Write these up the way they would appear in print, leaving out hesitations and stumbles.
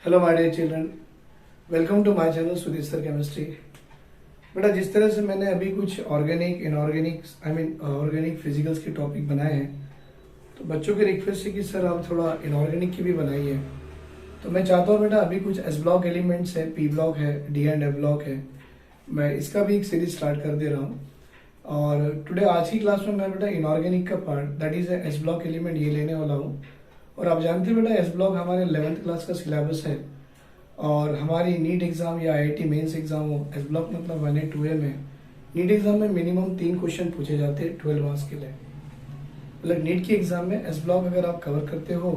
Hello my dear children, welcome to my channel Sudhir sir chemistry. बेटा, जिस तरह से मैंने अभी कुछ ऑर्गेनिक इनऑर्गेनिक ऑर्गेनिक फिजिकल्स के टॉपिक बनाए हैं, तो बच्चों की रिक्वेस्ट है कि सर आप थोड़ा इनऑर्गेनिक की भी बनाइए। तो मैं चाहता हूँ बेटा, अभी कुछ एस ब्लॉक एलिमेंट्स है, पी ब्लॉक है, डी एंड एफ ब्लॉक है, मैं इसका भी एक सीरीज स्टार्ट कर दे रहा हूँ। और टुडे आज की क्लास में मैं बेटा इनऑर्गेनिक का part that is S block element ये लेने वाला हूँ। और आप जानते हैं बेटा, एस ब्लॉक हमारे 11th क्लास का सिलेबस है और हमारी नीट एग्जाम या आईआईटी मेंस एग्जाम हो, एस ब्लॉक मतलब 1A 2A में नीट एग्जाम में मिनिमम 3 क्वेश्चन पूछे जाते हैं 12 मार्क्स के लिए। मतलब नीट की एग्जाम में एस ब्लॉक अगर आप कवर करते हो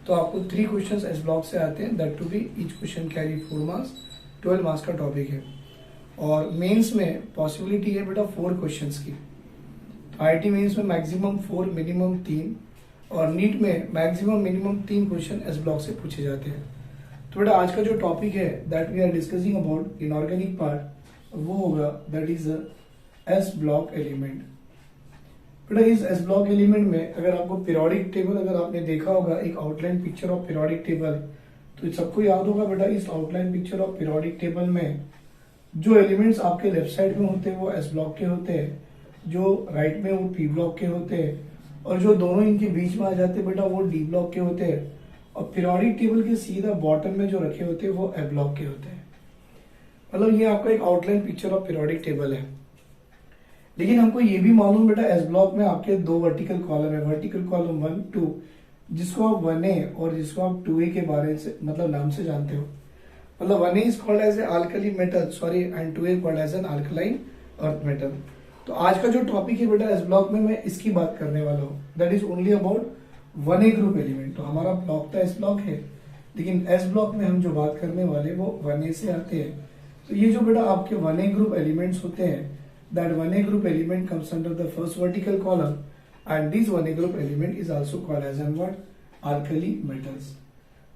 तो आपको 3 क्वेश्चन एस ब्लॉक से आते हैं, that to be each question carry 4 marks, 12 marks का टॉपिक है। और मेंस में पॉसिबिलिटी है बेटा 4 क्वेश्चंस की। आईआईटी मेंस में मैक्सिमम 4 मिनिमम 3 और नीट में maximum minimum 3 question S block से पूछे जाते हैं। तो बेटा आज का जो टॉपिक है that we are discussing about inorganic part, वो होगा that is S block element. बेटा इस एस ब्लॉक एलिमेंट में अगर आपको पीरियोडिक टेबल अगर आपने देखा होगा, एक outline picture of periodic table, तो सबको याद होगा बेटा इस outline picture of periodic table में जो एलिमेंट्स आपके लेफ्ट साइड में होते हैं वो एस ब्लॉक के होते हैं, जो राइट में वो पी ब्लॉक के होते हैं, और जो दोनों इनके बीच में आ जाते हैं बेटा वो डी ब्लॉक के होते हैं, और पीरियोडिक टेबल के सीधा बॉटम में जो रखे होते हैं वो ए ब्लॉक के होते हैं। मतलब ये आपका एक outline picture of periodic table है। लेकिन हमको ये भी मालूम बेटा एस ब्लॉक में आपके 2 वर्टिकल कॉलम है, वर्टिकल कॉलम 1 2, जिसको आप 1A और जिसको आप 2A के बारे से मतलब नाम से जानते हो। मतलब 1A is called as a alkali metal sorry and 2A called as an alkaline earth metal. तो आज का जो टॉपिक है बेटा एस ब्लॉक में मैं इसकी बात करने वाला हूँ, that is only about 1A group element. तो हमारा ब्लॉक तो एस ब्लॉक है, लेकिन एस ब्लॉक में हम जो बात करने वाले वो 1A से आते हैं। तो ये जो बेटा आपके 1A ग्रुप एलिमेंट्स होते हैं, that 1A group element comes under the first vertical column and this 1A group element is also called as an what, alkali metals.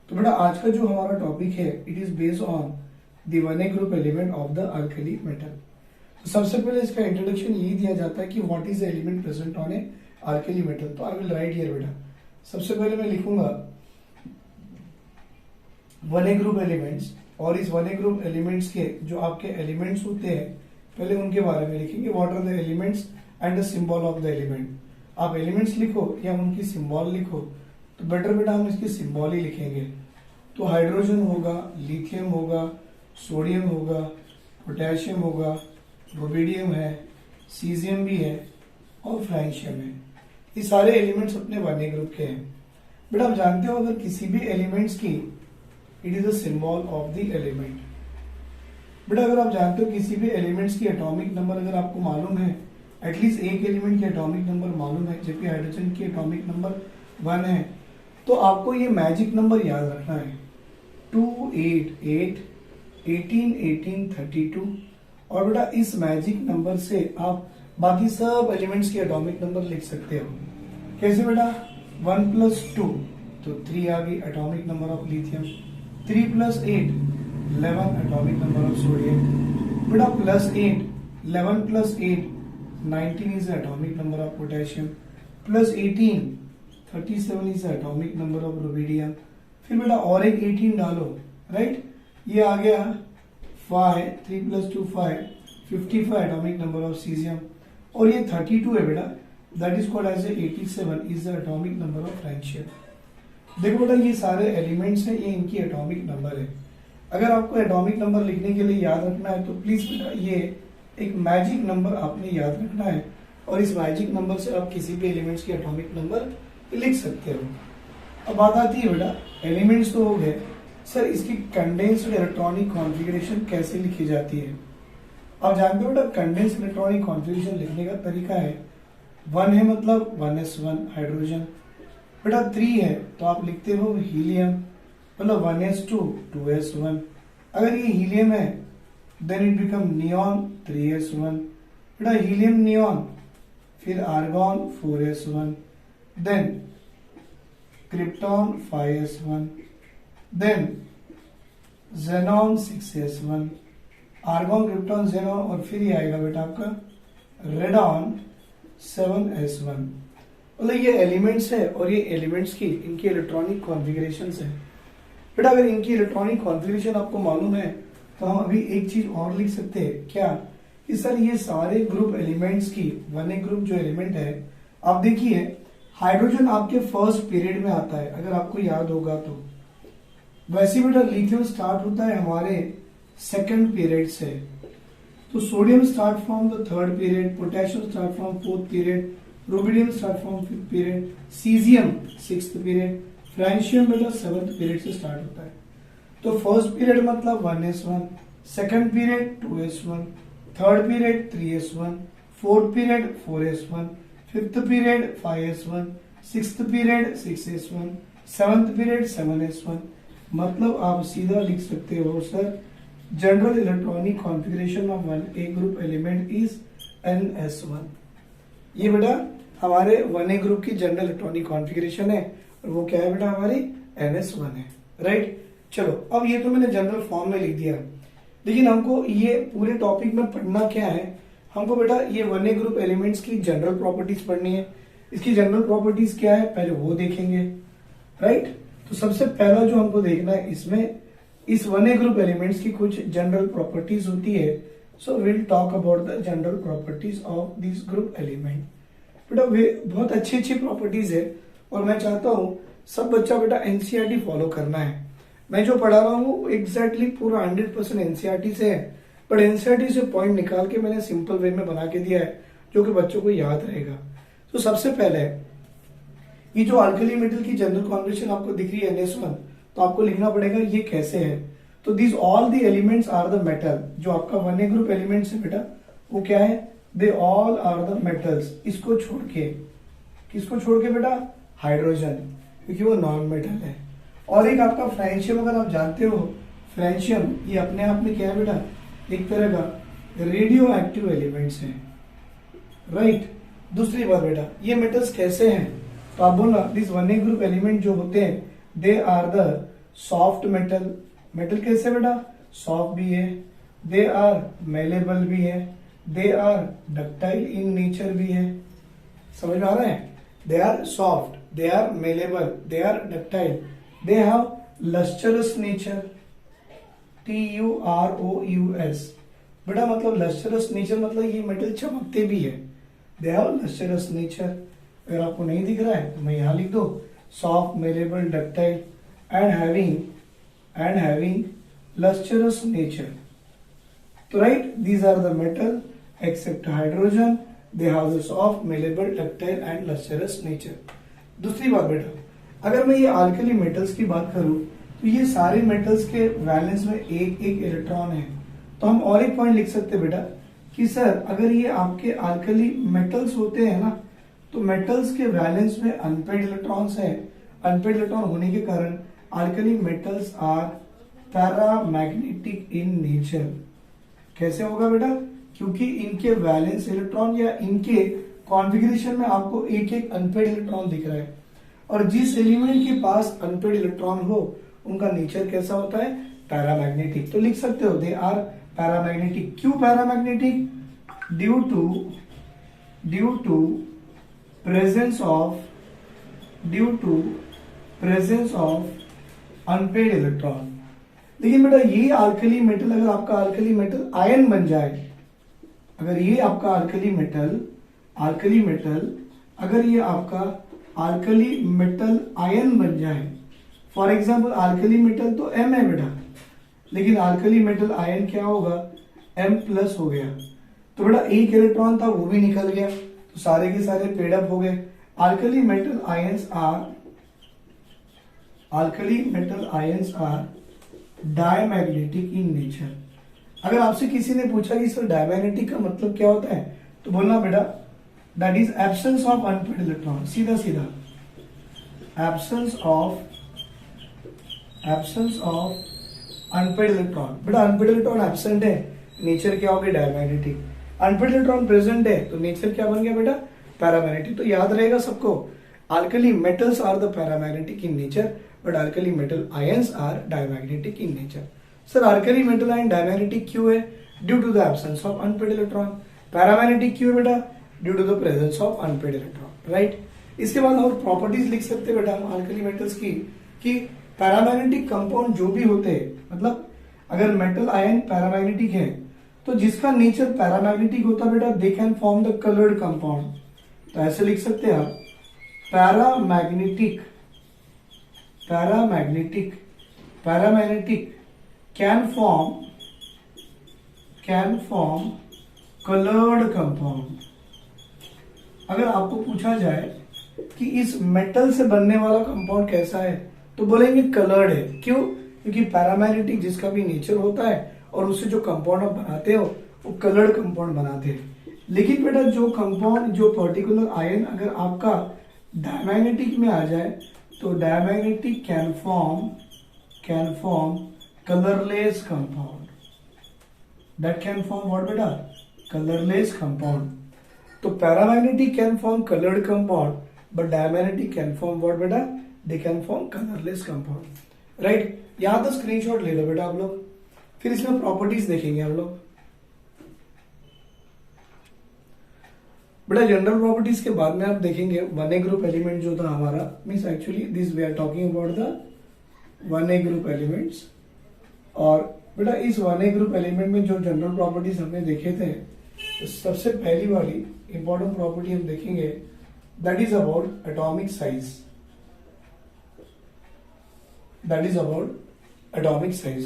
तो बेटा आज का जो हमारा टॉपिक है it is based on the 1A group element of the alkali metal. तो सबसे पहले इसका इंट्रोडक्शन यही दिया जाता है कि what is the element present on A alkali metal. तो आई विल राइट हियर बेटा, सबसे पहले मैं लिखूंगा 1A ग्रुप एलिमेंट्स, और इस 1A ग्रुप एलिमेंट्स के जो आपके एलिमेंट्स होते हैं पहले उनके बारे में लिखेंगे, what are the elements and the symbol of the element. आप एलिमेंट्स लिखो या उनकी सिंबल लिखो तो बेटर बेटा हम इसकी सिंबल ही लिखेंगे। तो हाइड्रोजन होगा, लिथियम होगा, सोडियम होगा, पोटेशियम होगा, रुबिडियम है, सीजियम भी है और फ्रांशियम है। ये सारे एलिमेंट्स अपने 1A ग्रुप के हैं। बेटा आप जानते हो अगर किसी भी एलिमेंट्स की it is a symbol of the element. बेटा अगर आप जानते हो किसी भी एलिमेंट्स की एटॉमिक नंबर अगर आपको मालूम है, एटलीस्ट एक एलिमेंट की एटॉमिक नंबर मालूम है, जबकि हाइड्रोजन की एटॉमिक नंबर 1 है, तो आपको ये मैजिक नंबर याद रखना है 288 18 18 32। और बेटा इस मैजिक नंबर से आप बाकी सब एलिमेंट्स के एटॉमिक नंबर लिख सकते हो। कैसे बेटा, 1 + 2 तो 3 आ गई atomic number of lithium, 3 + 8 11 atomic number of sodium, बेटा +8 11 + 8 19 is atomic number of potassium, +18 37 is atomic number of rubidium. फिर बेटा और एक 18 डालो, राइट, ये आ गया 5 3 + 2 5 55 एटॉमिक नंबर ऑफ सीजियम, और ये 32 है बेटा, that is called as a 87 is the atomic number of francium. देखो बेटा ये सारे एलिमेंट्स हैं, ये इनकी एटॉमिक नंबर है। अगर आपको एटॉमिक नंबर लिखने के लिए याद रखना है तो प्लीज बेटा ये एक मैजिक नंबर आपने याद रखना है, और इस मैजिक नंबर से आप किसी भी एलिमेंट्स की एटॉमिक नंबर लिख सकते हो। अब बात आती है बेटा एलिमेंट्स तो हो गए, सर इसकी कंडेंस्ड इलेक्ट्रॉनिक कॉन्फ़िगरेशन कैसे लिखी जाती है। आप जानते हो बेटा कंडेंस्ड इलेक्ट्रॉनिक कॉन्फ़िगरेशन लिखने का तरीका है, 1 है मतलब 1s1 हाइड्रोजन, बेटा 3 है तो आप लिखते हो हीलियम, मतलब 1s2 2s1। अगर ये हीलियम है then it become neon 3s1, बेटा हीलियम नियॉन, फिर argon 4s1, then krypton 5s1, then xenon 6s1, argon krypton xenon, और फिर ये आएगा बेटा आपका रेडॉन 7s1। मतलब ये एलिमेंट्स है और ये एलिमेंट्स की इनकी इलेक्ट्रॉनिक कॉन्फ़िगरेशंस है। बेटा अगर इनकी इलेक्ट्रॉनिक कॉन्फ़िगरेशन आपको मालूम है तो हम अभी एक चीज और लिख सकते हैं क्या, कि सर ये सारे ग्रुप एलिमेंट्स की 1A ग्रुप जो एलिमेंट है, आप देखिए हाइड्रोजन आपके फर्स्ट पीरियड में आता है अगर आपको याद होगा तो, वैसे बेटा लिथियम स्टार्ट होता है हमारे सेकंड पीरियड से, तो sodium start from the third period, potassium start from fourth period, rubidium start from fifth period, caesium sixth period, francium बेटा सेवंथ पीरियड से स्टार्ट होता है। तो फर्स्ट पीरियड मतलब 1s1, second period 2s1, third period 3s1, fourth period 4s1, fifth period 5s1, sixth period 6s1, seventh period 7s1। मतलब आप सीधा लिख सकते हो sir general electronic configuration of 1A group element is NS1। ये बेटा हमारे 1A ग्रुप की जनरल इलेक्ट्रॉनिक कॉन्फ़िगरेशन है और वो क्या है बेटा हमारी NS1 है, राइट। चलो अब ये तो मैंने जनरल फॉर्म में लिख दिया, लेकिन हमको ये पूरे टॉपिक में पढ़ना क्या है, हमको बेटा ये 1A ग्रुप एलिमेंट्स की जनरल प्रॉपर्टीज पढ़नी है। इसकी जनरल प्रॉपर्टीज क्या है पहले वो देखेंगे, राइट। तो सबसे पहला जो हमको देखना है इसमें इस 1A ग्रुप एलिमेंट्स की कुछ जनरल प्रॉपर्टीज होती है। So will talk about the general properties of this group element. बेटा वे बहुत अच्छी अच्छी प्रॉपर्टीज है और मैं चाहता हूँ सब बच्चा बेटा एनसीईआरटी फॉलो करना है। मैं जो पढ़ा रहा हूँ एग्जैक्टली पूरा 100% एनसीईआरटी से है, बट एनसीईआरटी से पॉइंट निकाल के मैंने सिंपल वे में बना के दिया है जो कि बच्चों को याद रहेगा। तो सबसे पहले ये जो अल्कली मेटल की जनरल कॉन्फ़िगरेशन आपको दिख रही है NS1, तो आपको लिखना पड़ेगा ये कैसे है। तो this all the elements are the metal, जो आपका 1A ग्रुप एलिमेंट्स है बेटा वो क्या है, they all are the metals. इसको छोड़ के, किसको छोड़ के बेटा, हाइड्रोजन, क्योंकि वो नॉन मेटल है। और एक आपका फ्रांशियम, अगर आप जानते हो फ्रांशियम ये अपने आप में क्या है बेटा, एक तरह का रेडियो एक्टिव एलिमेंट्स है, राइट। दूसरी बात बेटा ये मेटल्स कैसे हैं, तो आप बोलना दिस 1A ग्रुप एलिमेंट जो होते हैं they are the soft metal. Metal कैसे बेटा, सॉफ्ट भी है, दे आर मेलेबल भी है, they are ductile in nature भी है। समझ में आ रहा है, they are soft, they are malleable, they are ductile, they have lustrous nature, TUROUS। बेटा मतलब लस्टरस नेचर मतलब ये मेटल चमकते भी है, दे हैव लस्टरस नेचर। अगर आपको नहीं दिख रहा है तो मैं यहां लिख दो soft, malleable, ductile and having lustrous nature. तो right these are the metal except hydrogen, they have the soft, malleable, ductile and lustrous nature. दूसरी बात बेटा अगर मैं ये अल्कली मेटल्स की बात करूं तो ये सारे मेटल्स के वैलेंस में एक एक इलेक्ट्रॉन है। तो हम और एक पॉइंट लिख सकते हैं बेटा कि सर अगर ये आपके अल्कली मेटल्स होते हैं ना, तो मेटल्स के वैलेंस में अनपेड इलेक्ट्रॉन्स है। अनपेड इलेक्ट्रॉन होने के कारण alkali metals are paramagnetic in nature. कैसे होगा बेटा, क्योंकि इनके वैलेंस इलेक्ट्रॉन या इनके कॉन्फ़िगरेशन में आपको एक एक अनपेड इलेक्ट्रॉन दिख रहा है, और जिस एलिमेंट के पास अनपेड इलेक्ट्रॉन हो उनका नेचर कैसा होता है, पैरामैग्नेटिक। तो लिख सकते हो दे आर पैरामैग्नेटिक। क्यों paramagnetic, due to presence of unpaired electron. लेकिन बेटा ये अल्कली मेटल अगर आपका अल्कली मेटल आयन बन जाए, अगर ये आपका अल्कली मेटल अगर ये आपका अल्कली मेटल आयन बन जाए, फॉर एग्जाम्पल अल्कली मेटल तो M है बेटा, लेकिन अल्कली मेटल आयन क्या होगा, M+ हो गया। तो बेटा एक इलेक्ट्रॉन था वो भी निकल गया, तो सारे के सारे पेड अप हो गए। Alkali metal ions are diamagnetic in nature. अगर आपसे किसी ने पूछा कि सर डायमैग्नेटिक का मतलब क्या होता है, तो बोलना बेटा that is absence of unpaired electron. सीधा सीधा एब्सेंस ऑफ अनपेड इलेक्ट्रॉन। बेटा अनपेड इलेक्ट्रॉन एब्सेंट है, नेचर क्या हो गया, डायमैग्नेटिक। अनपेड इलेक्ट्रॉन प्रेजेंट है तो नेचर क्या बन गया बेटा, पैरामैग्नेटिक। तो याद रहेगा सबको, alkali metals are the paramagnetic in nature but alkali metal ions are diamagnetic in nature. Sir alkali metal ion diamagnetic क्यों है, due to the absence of unpaired electron. Paramagnetic क्यों है बेटा, due to the presence of unpaired electron, right. इसके बाद और properties लिख सकते हैं बेटा हम अल्कली मेटल्स की, कि पैरामैग्नेटिक कंपाउंड जो भी होते हैं, मतलब अगर मेटल आयन पैरामैग्नेटिक है तो जिसका नेचर पैरामैग्नेटिक होता है बेटा, they can form the coloured compound. तो ऐसे लिख सकते हैं आप, paramagnetic can form coloured compound. अगर आपको पूछा जाए कि इस मेटल से बनने वाला कंपाउंड कैसा है, तो बोलेंगे कलर्ड है। क्यों? क्योंकि पैरामैग्नेटिक जिसका भी नेचर होता है और उससे जो कंपाउंड आप बनाते हो वो कलर्ड कंपाउंड बनाते हैं। लेकिन बेटा जो कंपाउंड, जो पर्टिकुलर आयन अगर आपका डायमैग्नेटिक में आ जाए तो diamagnetic can form colourless compound. That can form what बेटा? Colourless compound. तो paramagnetic can form coloured compound, but diamagnetic can form what बेटा? They can form colourless compound. Right, यहां तो स्क्रीनशॉट ले लो बेटा आप लोग, फिर इसमें प्रॉपर्टीज देखेंगे हम लोग। बेटा जनरल प्रॉपर्टीज के बाद में आप देखेंगे 1A ग्रुप एलिमेंट जो था हमारा, means actually this we are talking about the 1A group elements. और बेटा इस 1A ग्रुप एलिमेंट में जो जनरल प्रॉपर्टीज हमने देखे थे, तो सबसे पहली वाली इंपॉर्टेंट प्रॉपर्टी हम देखेंगे, that is about atomic size.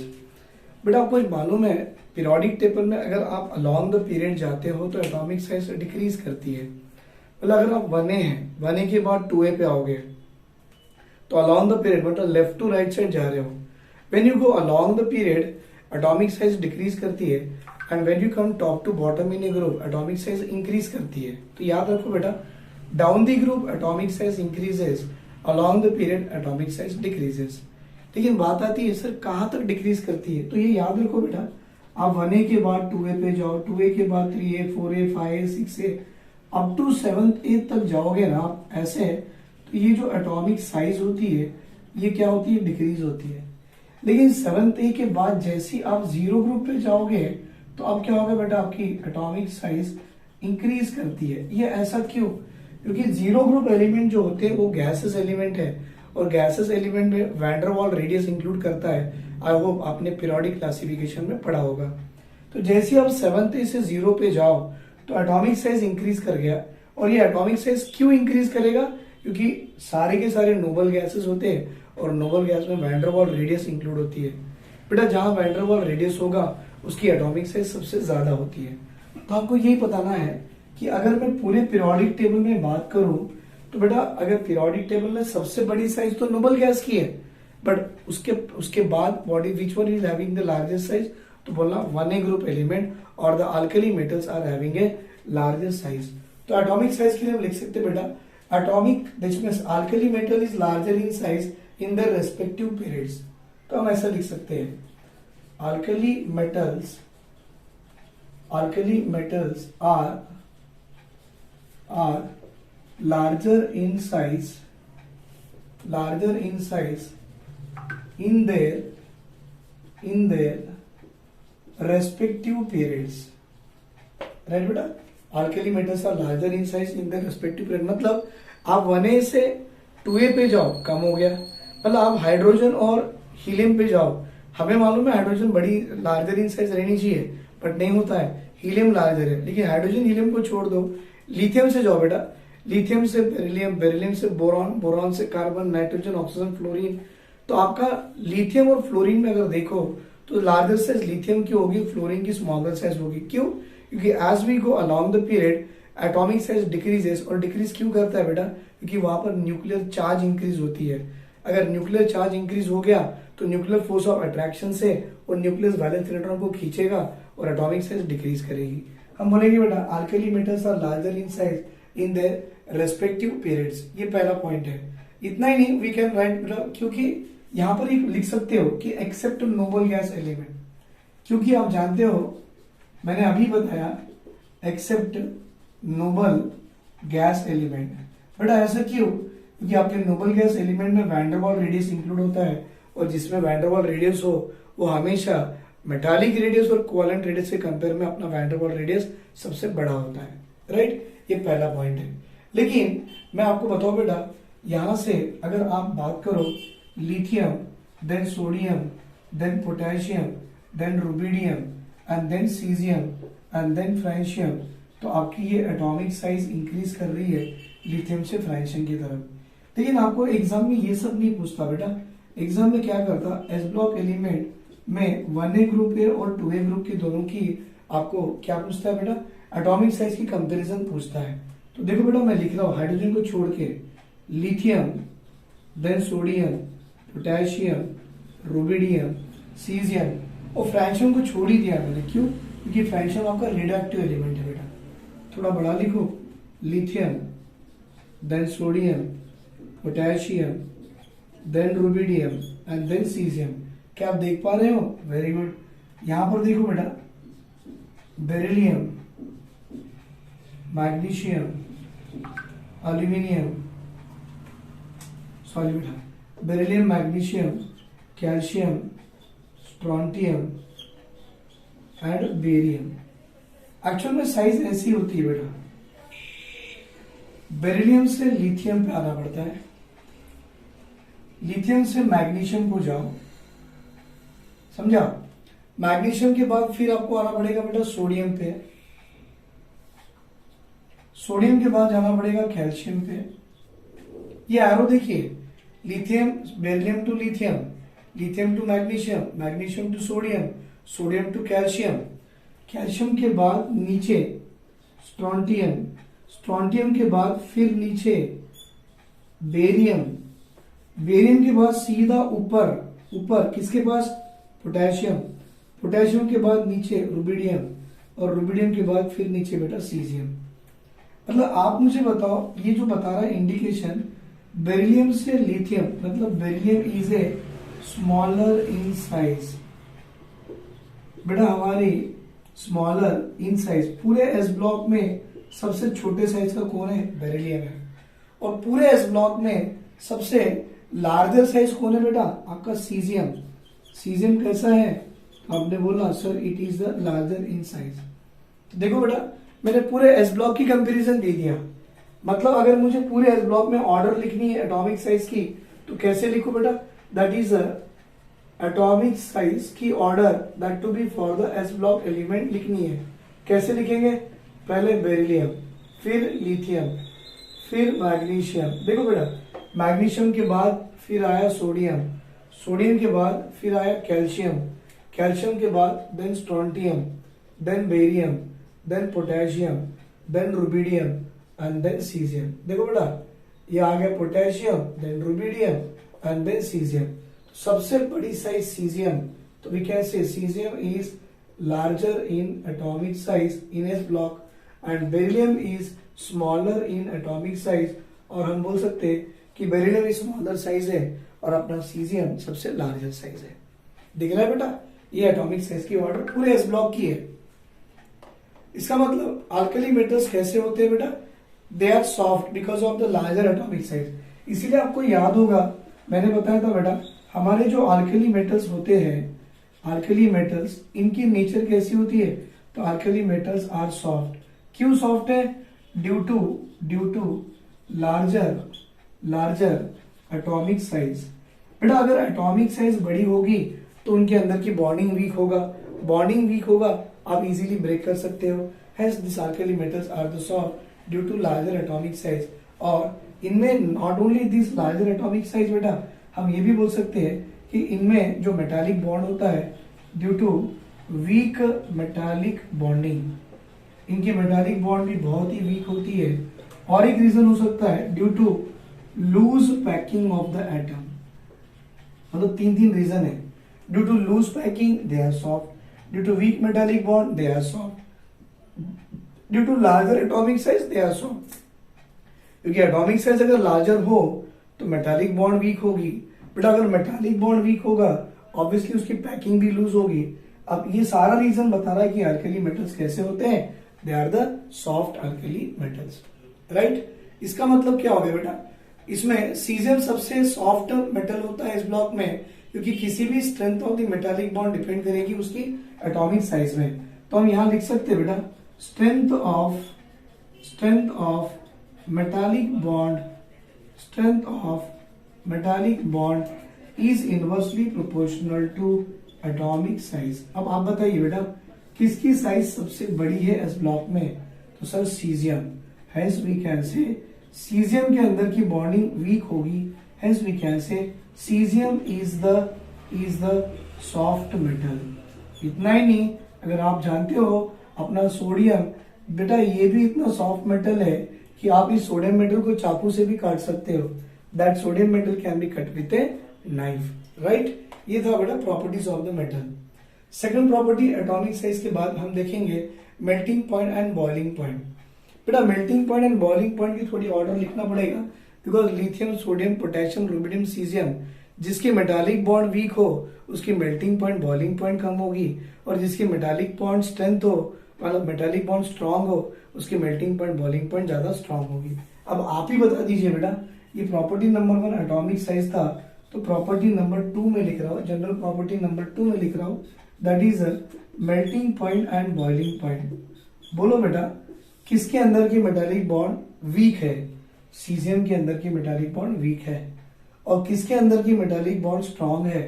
बेटा आपको एक मालूम है, पीरियोडिक टेबल में अगर आप अलोंग द पीरियड जाते हो तो एटॉमिक साइज डिक्रीज करती है। मतलब अगर आप 1A हैं, 1A के बाद 2A पे आओगे तो अलोंग द पीरियड मतलब लेफ्ट टू राइट साइड जा रहे हो। When you go along the period atomic size decrease करती है, and when you come top to bottom in a group atomic size increase करती है। तो याद रखो बेटा, down the group atomic size increases, along the period atomic size decreases. लेकिन बात आती है सर कहां तक डिक्रीज करती है, तो ये याद रखो बेटा, आप 1A के बाद 2A पे जाओ, 2A के बाद 3A, 4A, 5A, 6A up to 7A तक जाओगे ना आप ऐसे, तो ये जो एटॉमिक साइज होती है ये क्या होती है? डिक्रीज होती है। लेकिन 7A के बाद जैसे आप 0 ग्रुप पे जाओगे तो अब क्या होगा बेटा? आपकी एटॉमिक साइज इंक्रीज करती है। ये ऐसा क्यों? क्योंकि 0 ग्रुप एलिमेंट जो होते हैं वो गैसेस एलिमेंट है, और गैसेस एलिमेंट में वैन डर वाल रेडियस इंक्लूड करता है। आई होप आपने पीरियोडिक क्लासिफिकेशन में पढ़ा होगा। तो जैसे आप 7A से 0 पे जाओ तो एटॉमिक साइज इंक्रीज कर गया। और ये एटॉमिक साइज क्यों इंक्रीज करेगा? क्योंकि सारे के सारे नोबल गैसेस होते हैं और नोबल गैस में वैन डर वाल रेडियस इंक्लूड होती है। बेटा जहां वैन डर वाल रेडियस होगा उसकी एटॉमिक साइज सबसे ज्यादा होती है। तो आपको यही बताना है कि अगर मैं पूरे पीरियोडिक टेबल में बात करूं तो बेटा अगर पीरियोडिक टेबल में सबसे बड़ी साइज तो नोबल गैस की है, बट उसके बाद body which one is having the largest size, तो बोलना 1A ग्रुप एलिमेंट और the alkali metals are having a largest size. तो एटॉमिक साइज के लिए हम लिख सकते हैं बेटा, atomic this means alkali metal is larger in size in the respective periods. तो हम ऐसा लिख सकते हैं, alkali metals are larger in size in their respective periods, right बेटा? alkali metals are larger in size in their respective period। मतलब आप 1A से 2A पे जाओ कम हो गया, मतलब आप हाइड्रोजन और हीलियम पे जाओ, हमें मालूम है हाइड्रोजन बड़ी लार्जर इन साइज रहनी चाहिए बट नहीं होता है, हीलियम लार्जर है। लेकिन हाइड्रोजन हीलियम को छोड़ दो, लिथियम से जाओ बेटा, लिथियम से बेरिलियम, बेरिलियम से बोरॉन, बोरॉन से कार्बन, नाइट्रोजन, ऑक्सीजन, फ्लोरीन। तो आपका लिथियम और फ्लोरीन में अगर देखो तो लार्जर साइज लिथियम की होगी, फ्लोरीन की स्मॉलर साइज होगी। क्यों? क्योंकि as we go along the period atomic size decreases. और डिक्रीज क्यों करता है बेटा? क्योंकि वहां पर न्यूक्लियर चार्ज इंक्रीज होती है। अगर न्यूक्लियर चार्ज इंक्रीज हो गया तो न्यूक्लियर फोर्स ऑफ अट्रैक्शन से वो न्यूक्लियस वैलेंस इलेक्ट्रॉन को खींचेगा और एटॉमिक साइज डिक्रीज करेगी। हम बोलेंगे बेटा alkali metals are larger in size in their respective periods. ये पहला पॉइंट है। इतना ही नहीं, वी कैन राइट, क्योंकि यहां पर एक लिख सकते हो कि एक्सेप्ट नोबल गैस एलिमेंट, क्योंकि आप जानते हो मैंने अभी बताया एक्सेप्ट नोबल गैस एलिमेंट। बेटा ऐसा क्यों? क्योंकि आपके नोबल गैस एलिमेंट में वैन डर वाल रेडियस इंक्लूड होता है, और जिसमें वैन डर वाल रेडियस हो वो हमेशा मेटालिक रेडियस और कोवेलेंट रेडियस के कंपेयर में अपना वैन डर वाल रेडियस सबसे बड़ा होता है। राइट, ये पहला पॉइंट है। लेकिन मैं आपको बताऊं बेटा, यहां से अगर आप बात करो lithium then sodium, then potassium, then rubidium and then cesium and then francium। तो आपकी ये एटॉमिक साइज इंक्रीज कर रही है लिथियम से फ्रांशियम की तरफ। लेकिन आपको एग्जाम में ये सब नहीं पूछता बेटा। एग्जाम में क्या करता, एस ब्लॉक एलिमेंट में 1A ग्रुप है और 2A ग्रुप की दोनों की आपको क्या पूछता है बेटा, एटॉमिक साइज की कंपैरिजन पूछता है। तो देखो बेटा मैं लिख रहा हूं हाइड्रोजन को छोड़ के lithium, then sodium, potassium, rubidium, caesium और फ्रांशियम को छोड़ ही दिया मैंने। क्यों? क्योंकि फ्रांशियम आपका रेडियोएक्टिव एलिमेंट है बेटा। थोड़ा बड़ा लिखो, lithium, then sodium, potassium, then rubidium and then caesium. क्या आप देख पा रहे हो? Very good. यहां पर देखो बेटा, बेरिलियम, मैग्नीशियम, एल्यूमिनियम, सॉरी बेटा, beryllium, magnesium, calcium, strontium and barium. Actual में साइज ऐसी होती है बेटा, बेरिलियम से लिथियम पे आना पड़ता है, लिथियम से मैग्नीशियम को जाओ, समझा? मैग्नीशियम के बाद फिर आपको आना पड़ेगा बेटा सोडियम पे, सोडियम के बाद जाना पड़ेगा कैल्शियम पे। ये एरो देखिए, lithium, beryllium to lithium, lithium to magnesium, magnesium to sodium, sodium to calcium, calcium के बाद नीचे स्ट्रोंटियम, स्ट्रोंटियम के बाद फिर नीचे बेरियम, बेरियम के बाद सीधा ऊपर, ऊपर किसके पास? पोटेशियम, पोटेशियम के बाद नीचे रुबिडियम और रुबिडियम के बाद फिर नीचे बेटा सीजियम। मतलब आप मुझे बताओ, ये जो बता रहा है इंडिकेशन बेरिलियम से लिथियम, मतलब beryllium is a smaller in size. बेटा हमारी स्मॉलर इन साइज, पूरे एस ब्लॉक में सबसे छोटे साइज का कौन है? बेरिलियम है। और पूरे एस ब्लॉक में सबसे लार्जर साइज कौन है बेटा? आपका सीजियम। सीजियम कैसा है? आपने बोला sir it is the larger in size. तो देखो बेटा मैंने पूरे एस ब्लॉक की कंपैरिजन दे दिया। मतलब अगर मुझे पूरे एस ब्लॉक में ऑर्डर लिखनी है एटॉमिक साइज की, तो कैसे लिखो बेटा? दैट इज एटॉमिक साइज की order that to be for the S block element लिखनी है। कैसे लिखेंगे? पहले बेरिलियम, फिर लिथियम, फिर मैग्नीशियम। देखो बेटा मैग्नीशियम के बाद फिर आया सोडियम, सोडियम के बाद फिर आया कैल्शियम, कैल्शियम के बाद then strontium, then barium, then potassium, then rubidium and then caesium. देखो बेटा ये आ गया potassium, then rubidium and then caesium. सबसे बड़ी साइज सीजियम, तो we can say caesium is larger in atomic size in S block and beryllium is smaller in atomic size. और हम बोल सकते हैं कि बेरिलियम इज स्मॉलर साइज है और अपना सीजियम सबसे लार्जर साइज है। दिख रहा है बेटा? ये एटॉमिक साइज की ऑर्डर पूरे एस ब्लॉक की है। इसका मतलब अल्कली मेटल्स कैसे होते हैं बेटा? They are soft because of the larger atomic size. इसीलिए आपको याद होगा मैंने बताया था बेटा, हमारे जो अल्कली मेटल्स होते हैं, अल्कली मेटल्स, इनकी नेचर कैसी होती है? तो अल्कली मेटल्स आर सॉफ्ट। क्यों सॉफ्ट है? Due to larger atomic size. बेटा अगर एटॉमिक साइज बड़ी होगी तो उनके अंदर की बॉन्डिंग वीक होगा, बॉन्डिंग वीक होगा आप इजीली ब्रेक कर सकते हो। Hence this alkali metals are the soft due to larger atomic size. और इनमें not only this larger atomic size बेटा, हम ये भी बोल सकते हैं कि इनमें जो मेटालिक बॉन्ड होता है due to weak metallic bonding, इनकी मेटालिक बॉन्ड भी बहुत ही वीक होती है। और एक रीजन हो सकता है due to loose packing of the atom. मतलब तीन रीजन है। Due to loose packing they are soft, due to weak metallic bond they are soft, due to larger atomic size they are soft. क्योंकि atomic size अगर larger हो तो metallic bond weak होगी। But अगर metallic bond weak होगा obviously उसकी packing भी loose होगी। अब ये सारा रीजन बता रहा है कि अल्कली मेटल्स कैसे होते हैं, they are the soft alkali metals, right. इसका मतलब क्या हो गया बेटा, इसमें सीजियम सबसे सॉफ्ट मेटल होता है इस ब्लॉक में, क्योंकि किसी भी strength of the metallic bond depend करेगी उसकी एटॉमिक साइज में। तो हम यहां लिख सकते हैं बेटा strength of metallic bond is inversely proportional to atomic size. अब आप बताइए बेटा किसकी साइज सबसे बड़ी है एस ब्लॉक में? तो sir caesium. Hence we can say caesium के अंदर की बॉन्डिंग वीक होगी, hence we can say caesium is the soft metal. इतना ही नहीं, अगर आप जानते हो अपना सोडियम, बेटा ये भी इतना सॉफ्ट मेटल है कि आप इस सोडियम मेटल को चाकू से भी काट सकते हो। That sodium metal can be cut with a knife, right. ये था बेटा properties of the metal. Second property atomic size के बाद हम देखेंगे melting point and boiling point. बेटा melting point and boiling point की थोड़ी ऑर्डर लिखना पड़ेगा, because lithium, sodium, potassium, rubidium, caesium, जिसकी मेटालिक बॉन्ड वीक हो उसकी मेल्टिंग पॉइंट, बॉइलिंग पॉइंट कम होगी, और जिसकी मेटालिक बॉन्ड स्ट्रेंथ हो, मतलब मेटालिक बॉन्ड स्ट्रांग हो, उसकी मेल्टिंग पॉइंट, बॉइलिंग पॉइंट ज्यादा स्ट्रांग होगी। अब आप ही बता दीजिए बेटा, ये प्रॉपर्टी नंबर 1 एटॉमिक साइज था, तो प्रॉपर्टी नंबर 2 में लिख रहा हूं, जनरल प्रॉपर्टी नंबर 2 में लिख रहा हूं, that is melting point and boiling point. बोलो बेटा किसके अंदर की मेटालिक बॉन्ड वीक है? सीजियम के अंदर की मेटालिक बॉन्ड वीक है। और किसके अंदर की मेटालिक बॉन्ड स्ट्रांग है?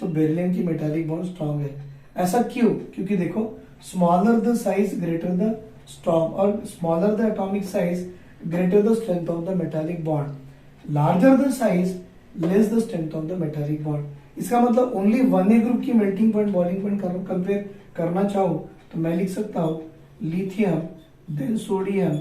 तो बेरिलियम की मेटालिक बॉन्ड स्ट्रांग है। ऐसा क्यों? क्योंकि देखो smaller the size greater the strong, और smaller the atomic size greater the strength of the metallic bond, larger the size less the strength of the metallic bond. इसका मतलब only 1A group की melting point, boiling point compare करना चाहूं तो मैं लिख सकता हूं lithium, then sodium,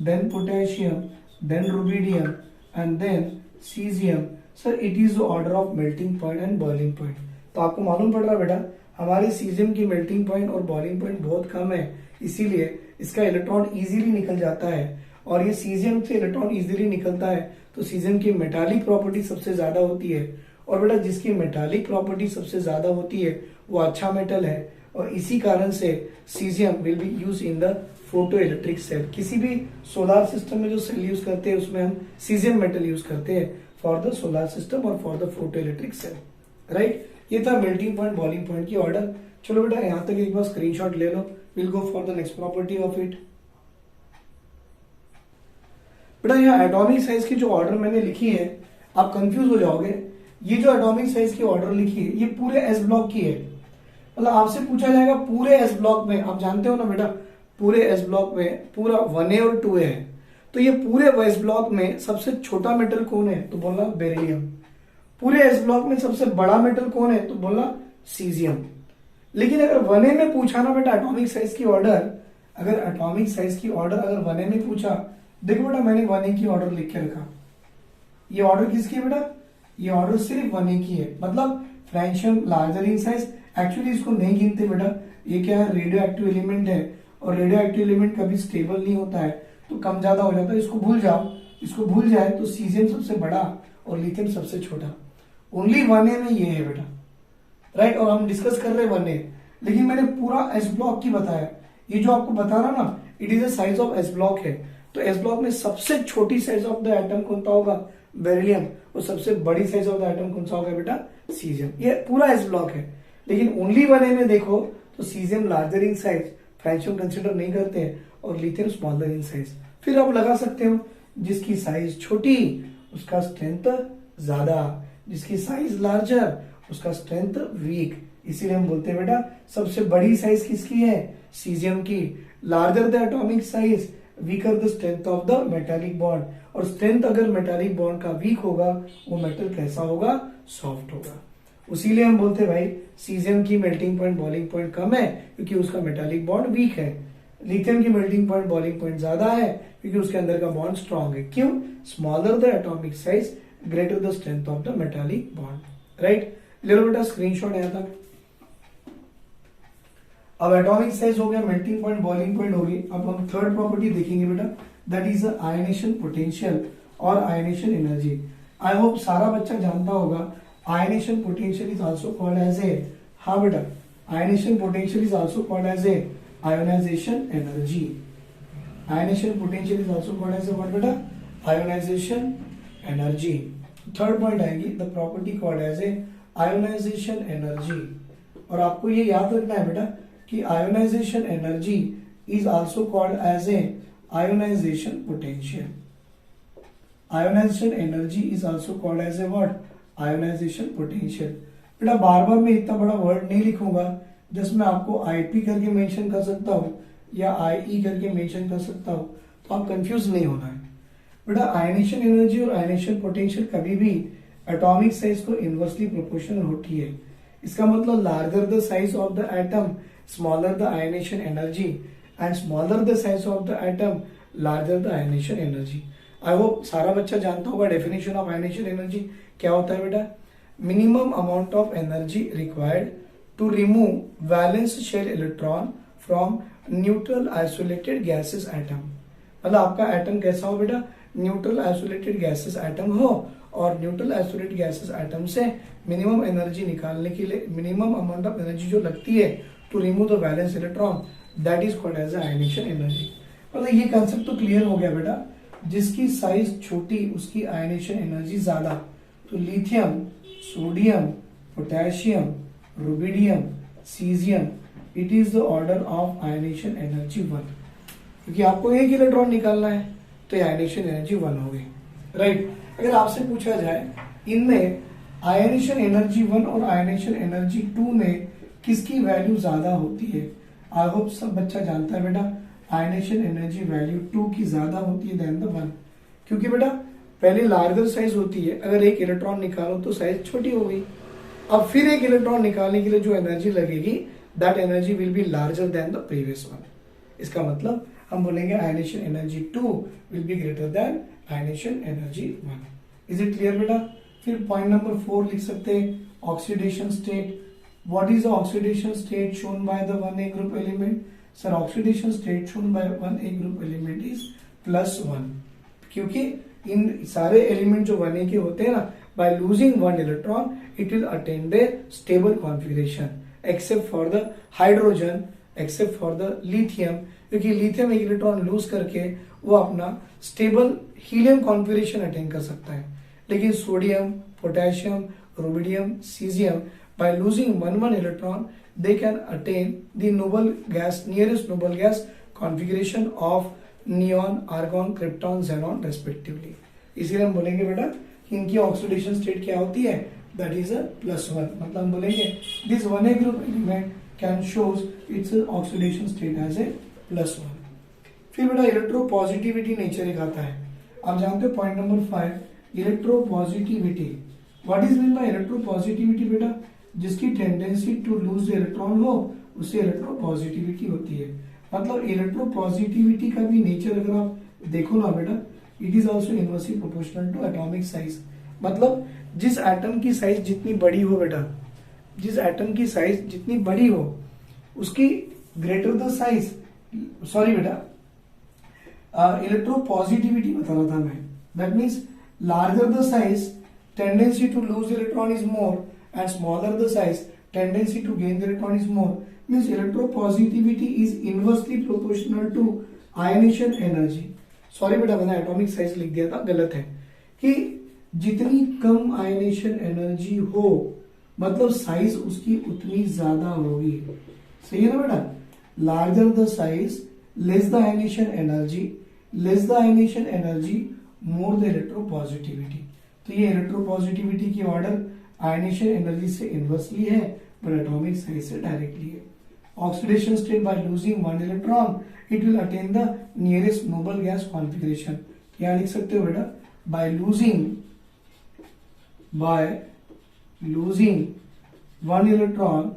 then potassium, then rubidium and then caesium. Sir it is the order of melting point and boiling point. तो आपको मालूम पड़ रहा है बेटा हमारे सीजियम की मेल्टिंग पॉइंट और बॉइलिंग पॉइंट बहुत कम है, इसीलिए इसका इलेक्ट्रॉन इजीली निकल जाता है। और ये सीजियम से इलेक्ट्रॉन इजीली निकलता है तो सीजियम की मेटालिक प्रॉपर्टी सबसे ज्यादा होती है, और बेटा जिसकी मेटालिक प्रॉपर्टी सबसे ज्यादा होती है वो अच्छा मेटल है, और इसी कारण से caesium will be use in the photo electric cell. किसी भी सोलर सिस्टम में जो सेल यूज करते हैं उसमें हम सीजियम मेटल यूज करते हैं फॉर द सोलर सिस्टम और for the photo electric cell, right. ये था मेल्टिंग पॉइंट, बॉइलिंग पॉइंट की ऑर्डर। चलो बेटा यहां तक एक बार स्क्रीनशॉट ले लो, will go for the next property of it. बेटा यहाँ एटॉमिक साइज की जो ऑर्डर मैंने लिखी है आप कंफ्यूज हो जाओगे। ये जो एटॉमिक साइज की ऑर्डर लिखी है ये पूरे एस ब्लॉक की है, मतलब आपसे पूछा जाएगा पूरे एस ब्लॉक में, आप जानते हो ना बेटा पूरे एस ब्लॉक में पूरा 1A और 2A है, तो ये पूरे एस ब्लॉक में सबसे छोटा मेटल कौन है? तो बोलना बेरिलियम। पूरे एस ब्लॉक में सबसे बड़ा मेटल कौन है? तो बोलना सीजियम। लेकिन अगर 1A में पूछा ना बेटा एटॉमिक साइज की ऑर्डर, अगर एटॉमिक साइज की ऑर्डर अगर 1A में पूछा, देखो बेटा मैंने 1A की ऑर्डर लिख के रखा। ये ऑर्डर किसकी है बेटा? ये ऑर्डर सिर्फ 1A की है, मतलब फ्रैंशियम लार्जर इन साइज। एक्चुअली इसको नहीं गिनते बेटा, ये क्या है रेडियो एक्टिव एलिमेंट है, और रेडियो एक्टिव एलिमेंट कभी स्टेबल नहीं होता है तो कम ज्यादा हो जाता है, इसको भूल जाओ। इसको भूल जाए तो सीजियम सबसे बड़ा और लिथियम सबसे छोटा। ओनली 1A में ये है बेटा, राइट। और हम डिस्कस कर रहे हैं 1A, लेकिन मैंने पूरा एस ब्लॉक की बताया। ये जो आपको बता रहा ना it is the size of S block है, तो एस ब्लॉक में सबसे छोटी साइज ऑफ द एटम कौन सा होगा? बेरिलियम। और सबसे बड़ी साइज ऑफ द एटम कौन सा होगा बेटा? सीजियम। ये पूरा एस ब्लॉक है, लेकिन ओनली 1A में देखो तो caesium larger in size, francium consider नहीं करते हैं, और लिथियम स्मॉलर इन साइज। फिर आप लगा सकते हो जिसकी साइज छोटी उसका स्ट्रेंथ ज्यादा, जिसकी साइज लार्जर उसका स्ट्रेंथ वीक। इसीलिए हम बोलते हैं बेटा सबसे बड़ी साइज किसकी है? सीजियम की। Larger the atomic size, weaker the strength of the metallic bond. और स्ट्रेंथ अगर मेटालिक बॉन्ड का वीक होगा वो मेटल कैसा होगा? सॉफ्ट होगा। उसीलिए हम बोलते हैं भाई सीजियम की मेल्टिंग पॉइंट, बॉइलिंग पॉइंट कम है क्योंकि उसका मेटालिक बॉन्ड वीक है। लिथियम की मेल्टिंग पॉइंट, बॉइलिंग पॉइंट ज्यादा है क्योंकि उसके अंदर का बॉन्ड स्ट्रांग है। क्यों? Smaller the atomic size, greater the strength of the metallic bond, right. ले लो बेटा स्क्रीनशॉट यहां तक। अब एटॉमिक साइज हो गया, मेल्टिंग पॉइंट, बॉइलिंग पॉइंट हो गई। अब हम थर्ड प्रॉपर्टी देखेंगे बेटा, दैट इज आयनेशन पोटेंशियल और आयनेशन एनर्जी। आई होप सारा बच्चा जानता होगा ionisation potential is also called as a, हाँ बेटा ionisation potential is also called as a ionisation energy. Ionisation potential is also called as a what बेटा? Ionisation energy. Third point आएगी the property called as a ionisation energy. और आपको ये याद रखना है बेटा कि ionisation energy is also called as a ionisation potential. Ionisation energy is also called as a what? Ionisation potential. बेटा बार बार मैं इतना बड़ा वर्ड नहीं लिखूंगा, जस्ट मैं आपको आईपी करके मेंशन कर सकता हूँ या आईई करके मेंशन कर सकता हूँ, तो आप कंफ्यूज नहीं होना है। बेटा आयनेशन एनर्जी और आयनेशन पोटेंशियल कभी भी एटॉमिक साइज को इनवर्सली प्रोपोर्शनल होती है। इसका मतलब larger the size of the atom smaller the ionisation energy and smaller the size of the atom larger the ionisation energy. I hope सारा बच्चा जानता होगा डेफिनेशन ऑफ आयनेशन एनर्जी क्या होता है बेटा। Minimum amount of energy required to remove valence shell electron from neutral isolated gases atom. मतलब आपका एटम कैसा हो बेटा, न्यूट्रल आइसोलेटेड गैसेस एटम हो, और न्यूट्रल आइसोलेटेड गैसेस एटम से मिनिमम एनर्जी निकालने के लिए मिनिमम अमाउंट ऑफ एनर्जी जो लगती है to remove the valence electron, that is called as ionisation energy. मतलब ये कंसेप्ट तो क्लियर हो गया बेटा, जिसकी साइज छोटी उसकी आयनेशन एनर्जी ज्यादा। तो lithium, sodium, potassium, rubidium, caesium, it is the order of ionisation energy 1, क्योंकि आपको एक इलेक्ट्रॉन निकालना है तो आयनेशन एनर्जी 1 हो गई, राइट। अगर आपसे पूछा जाए इनमें आयनेशन एनर्जी 1 और आयनेशन एनर्जी 2 में किसकी वैल्यू ज्यादा होती है, आई होप सब बच्चा जानता है बेटा आयनेशन एनर्जी वैल्यू 2 की ज्यादा होती है देन द 1, क्योंकि बेटा पहले लार्जर साइज होती है, अगर एक इलेक्ट्रॉन निकालो तो साइज छोटी हो गई, अब फिर एक इलेक्ट्रॉन निकालने के लिए जो एनर्जी लगेगी that energy will be larger than the previous one. इसका मतलब हम बोलेंगे ionisation energy 2 will be greater than ionisation energy 1। Is it clear बेटा। फिर पॉइंट नंबर 4 लिख सकते हैं oxidation state. What is the oxidation state shown by the 1a group element. Sir oxidation state shown by 1a group element is +1, क्योंकि इन सारे element जो 1a के होते हैं ना, by losing one electron it will attain their stable configuration except for the hydrogen, except for the lithium, क्योंकि lithium एक electron lose करके वो अपना स्टेबल हीलियम कॉन्फ़िगरेशन अटेन कर सकता है, लेकिन sodium, potassium, rubidium, caesium by losing one electron they can attain the noble gas, nearest noble gas configuration of neon, argon, krypton, xenon respectively। इसीलिए हम बोलेंगे बेटा इनकी ऑक्सीडेशन स्टेट क्या होती है, दैट इज अ +1। मतलब हम बोलेंगे this 1a group element can shows its oxidation state as a +1। फिर बेटा इलेक्ट्रोपॉजिटिविटी नेचर एक आता है। आप जानते हो point number 5 electropositivity. What is mean by electropositivity बेटा, जिसकी टेंडेंसी टू लूज इलेक्ट्रॉन हो उससे इलेक्ट्रोपॉजिटिविटी होती है। मतलब इलेक्ट्रोपॉजिटिविटी का भी नेचर अगर आप देखो ना बेटा, it is also inversely proportional to atomic size. मतलब जिस एटम की साइज जितनी बड़ी हो बेटा, जिस एटम की साइज जितनी बड़ी हो उसकी ग्रेटर द साइज, सॉरी बेटा इलेक्ट्रोपॉजिटिविटी बता रहा था मैं, that means larger the size tendency to lose electron is more and smaller the size tendency to gain the electron is more, means electropositivity is inversely proportional to ionization energy। Sorry बेटा मैंने atomic size लिख दिया था, गलत है, कि जितनी कम ionisation energy हो मतलब साइज उसकी उतनी ज्यादा होगी, सही है ना बेटा। Larger the size less the ionisation energy, less the ionisation energy more the electropositivity. तो ये इलेक्ट्रोपॉजिटिविटी की ऑर्डर आयनेशन एनर्जी से इनवर्सली है पर एटॉमिक साइज से डायरेक्टली है। Oxidation state by losing one electron it will attain the nearest noble gas configuration. यहां लिख सकते हो बेटा by losing one electron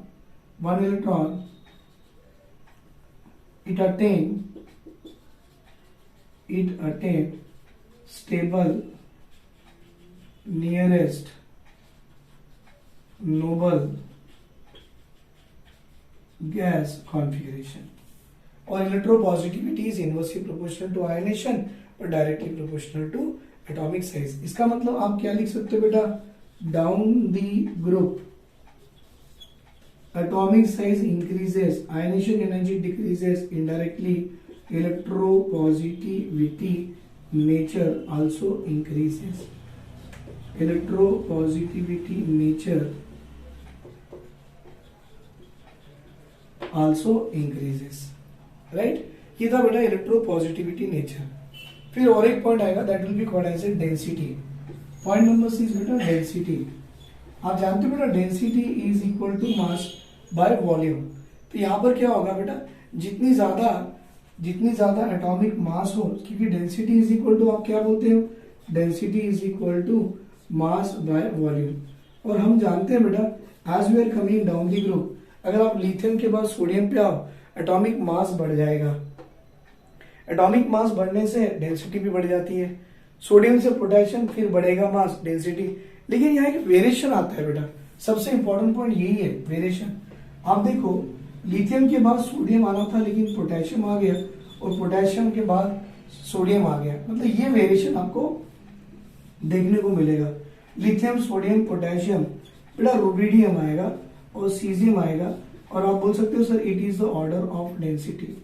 it attain stable nearest noble gas configuration। और electropositivity is inversely proportional to ionisation और directly proportional to atomic size. इसका मतलब आप क्या लिख सकते हो बेटा, down the group atomic size increases, ionization energy decreases, indirectly electropositivity nature also increases, electropositivity nature also increases, right। ये था बेटा इलेक्ट्रोपॉजिटिविटी नेचर। फिर और एक पॉइंट आएगा that will be called as a density. Point number 6 बेटा density. आप जानते हो बेटा density is equal to mass by volume. तो यहाँ पर क्या होगा बेटा, जितनी ज्यादा एटॉमिक मास हो, क्योंकि डेंसिटी इज इक्वल टू आप क्या बोलते हो, density is equal to mass by volume. और हम जानते हैं बेटा as we are coming down the group, अगर आप लिथियम के बाद सोडियम पे आओ एटॉमिक मास बढ़ जाएगा। एटॉमिक मास बढ़ने से डेंसिटी भी बढ़ जाती है, सोडियम से पोटेशियम फिर बढ़ेगा मास डेंसिटी। लेकिन यहाँ एक वेरिएशन आता है बेटा, सबसे इंपॉर्टेंट पॉइंट यही है वेरिएशन। आप देखो लिथियम के बाद सोडियम आना था लेकिन पोटेशियम आ गया, और पोटेशियम के बाद सोडियम आ गया, मतलब ये वेरिएशन आपको देखने को मिलेगा। लिथियम सोडियम पोटेशियम, बेटा रुबिडियम आएगा और सीजियम आएगा, और आप बोल सकते हो sir it is the order of density.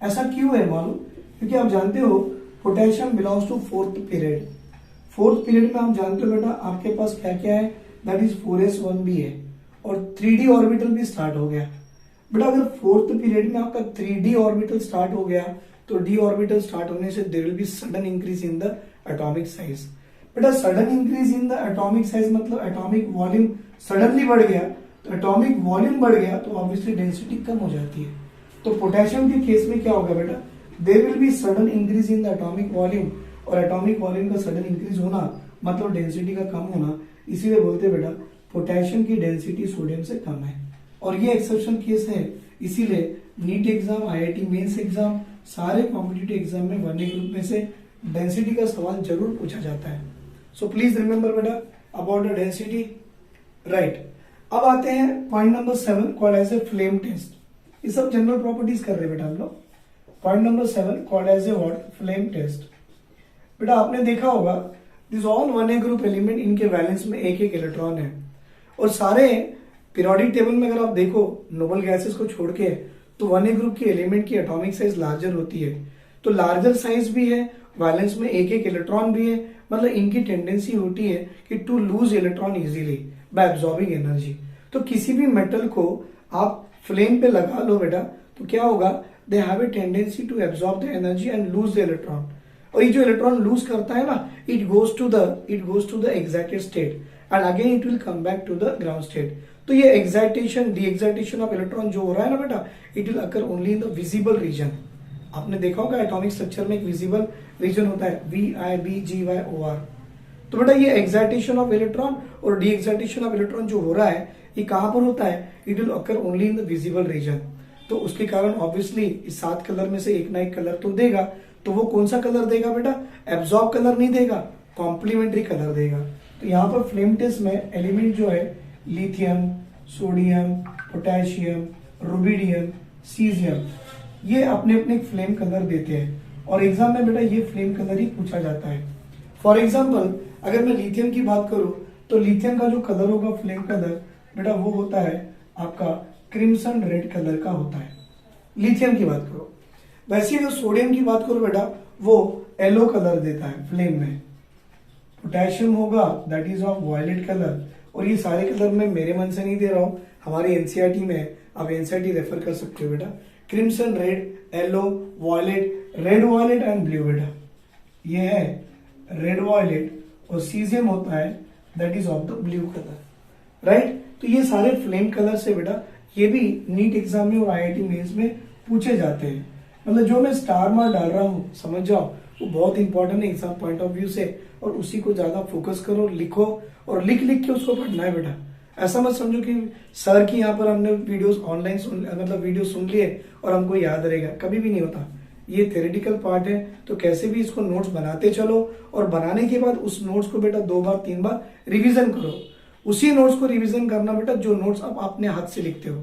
ऐसा क्यों है मालूम, क्योंकि आप जानते हो potassium belongs to fourth period. Fourth period में आप जानते हो बेटा आपके पास क्या क्या है, दैट इज 4s1 भी है, और 3d ऑर्बिटल भी स्टार्ट हो गया। बेटा अगर फोर्थ पीरियड में आपका 3d ऑर्बिटल स्टार्ट हो गया तो d ऑर्बिटल स्टार्ट होने से there will be sudden increase in the atomic size. बेटा sudden increase in the atomic size मतलब एटॉमिक वॉल्यूम सडनली बढ़ गया, तो एटॉमिक वॉल्यूम बढ़ गया तो ऑब्वियसली डेंसिटी कम हो जाती है। तो पोटेशियम के केस में क्या होगा बेटा, there will be sudden increase in the atomic volume, और एटॉमिक वॉल्यूम का सडन इंक्रीज होना मतलब डेंसिटी का कम होना, इसीलिए बोलते बेटा पोटेशियम की डेंसिटी सोडियम से कम है। और ये एक्सेप्शन केस है, इसीलिए NEET exam, IIT mains exam, सारे कॉम्पिटिटिव एग्जाम में वन ए ग्रुप में से डेंसिटी का सवाल जरूर पूछा जाता है। सो प्लीज रिमेंबर बेटा अबाउट द डेंसिटी, राइट। अब आते हैं point number 7 called as a flame test. ये सब जनरल प्रॉपर्टीज कर रहे बेटा हम लोग। Point number 7 called as a what, flame test. बेटा आपने देखा होगा this all one A group element, इनके वैलेंस में एक एक इलेक्ट्रॉन है, और सारे पीरियोडिक टेबल में अगर आप देखो नोबल गैसेस को छोड़ के तो वन ए ग्रुप के एलिमेंट की एटॉमिक साइज लार्जर होती है। तो लार्जर साइज भी है, वैलेंस में एक एक इलेक्ट्रॉन भी है, मतलब इनकी टेंडेंसी होती है कि to lose electron easily by absorbing energy. तो किसी भी मेटल को आप फ्लेम पे लगा लो बेटा तो क्या होगा, they have a tendency to absorb the energy and lose the electron. और ये जो इलेक्ट्रॉन लूज करता है ना, it goes to the excited state and again it will come back to the ground state. तो ये excitation, de excitation of electron जो हो रहा है ना बेटा, it will occur only in the visible region. आपने देखा होगा एटॉमिक स्ट्रक्चर में एक विजिबल रीजन होता है VIBGYOR। तो बेटा ये एक्साइटेशन ऑफ इलेक्ट्रॉन और डी एक्साइटेशन ऑफ इलेक्ट्रॉन जो हो रहा है ये कहां पर होता है, it will occur only in the visible reason. तो उसके कारण ऑब्वियसली इस 7 कलर में से एक ना एक कलर तो देगा, तो वो कौन सा कलर देगा बेटा, एब्जॉर्ब कलर नहीं देगा, कॉम्प्लीमेंट्री कलर देगा। तो यहाँ पर फ्लेम टेस्ट में एलिमेंट जो है lithium, sodium, potassium, rubidium, caesium, ये अपने अपने फ्लेम कलर देते हैं, और एग्जाम में बेटा ये फ्लेम कलर ही पूछा जाता है। फॉर एग्जाम्पल अगर मैं लिथियम की बात करूं तो लिथियम का जो कलर होगा फ्लेम कलर बेटा वो होता है आपका क्रिम्सन रेड कलर का होता है, लिथियम की बात करो। वैसे अगर सोडियम की बात करो बेटा वो येलो कलर देता है फ्लेम में। पोटेशियम होगा that is of violet colour, और ये सारे कलर मैं मेरे मन से नहीं दे रहा हूं, हमारे एनसीईआरटी में आप एनसीईआरटी रेफर कर सकते हो बेटा। Crimson red, yellow, violet, red violet and blue बेटा, ये है रेड वायलेट, और सीजियम होता है that is of the blue colour, right. तो ये सारे फ्लेम कलर से बेटा ये भी नीट एग्जाम में और आईआईटी मेंस में पूछे जाते हैं। मतलब जो मैं स्टार मार्क डाल रहा हूं समझ जाओ वो बहुत इंपॉर्टेंट है एग्जाम पॉइंट ऑफ व्यू से, और उसी को ज्यादा फोकस करो, लिखो, और लिख लिख के उसको पढ़ना है बेटा। ऐसा मत समझो कि सर की यहाँ पर हमने वीडियोस ऑनलाइन मतलब वीडियो सुन लिए और हमको याद रहेगा, कभी भी नहीं होता। ये थ्योरेटिकल पार्ट है, तो कैसे भी इसको नोट्स बनाते चलो, और बनाने के बाद उस नोट्स को बेटा 2 बार 3 बार रिवीजन करो। उसी नोट्स को रिवीजन करना बेटा जो नोट्स आप अपने हाथ से लिखते हो।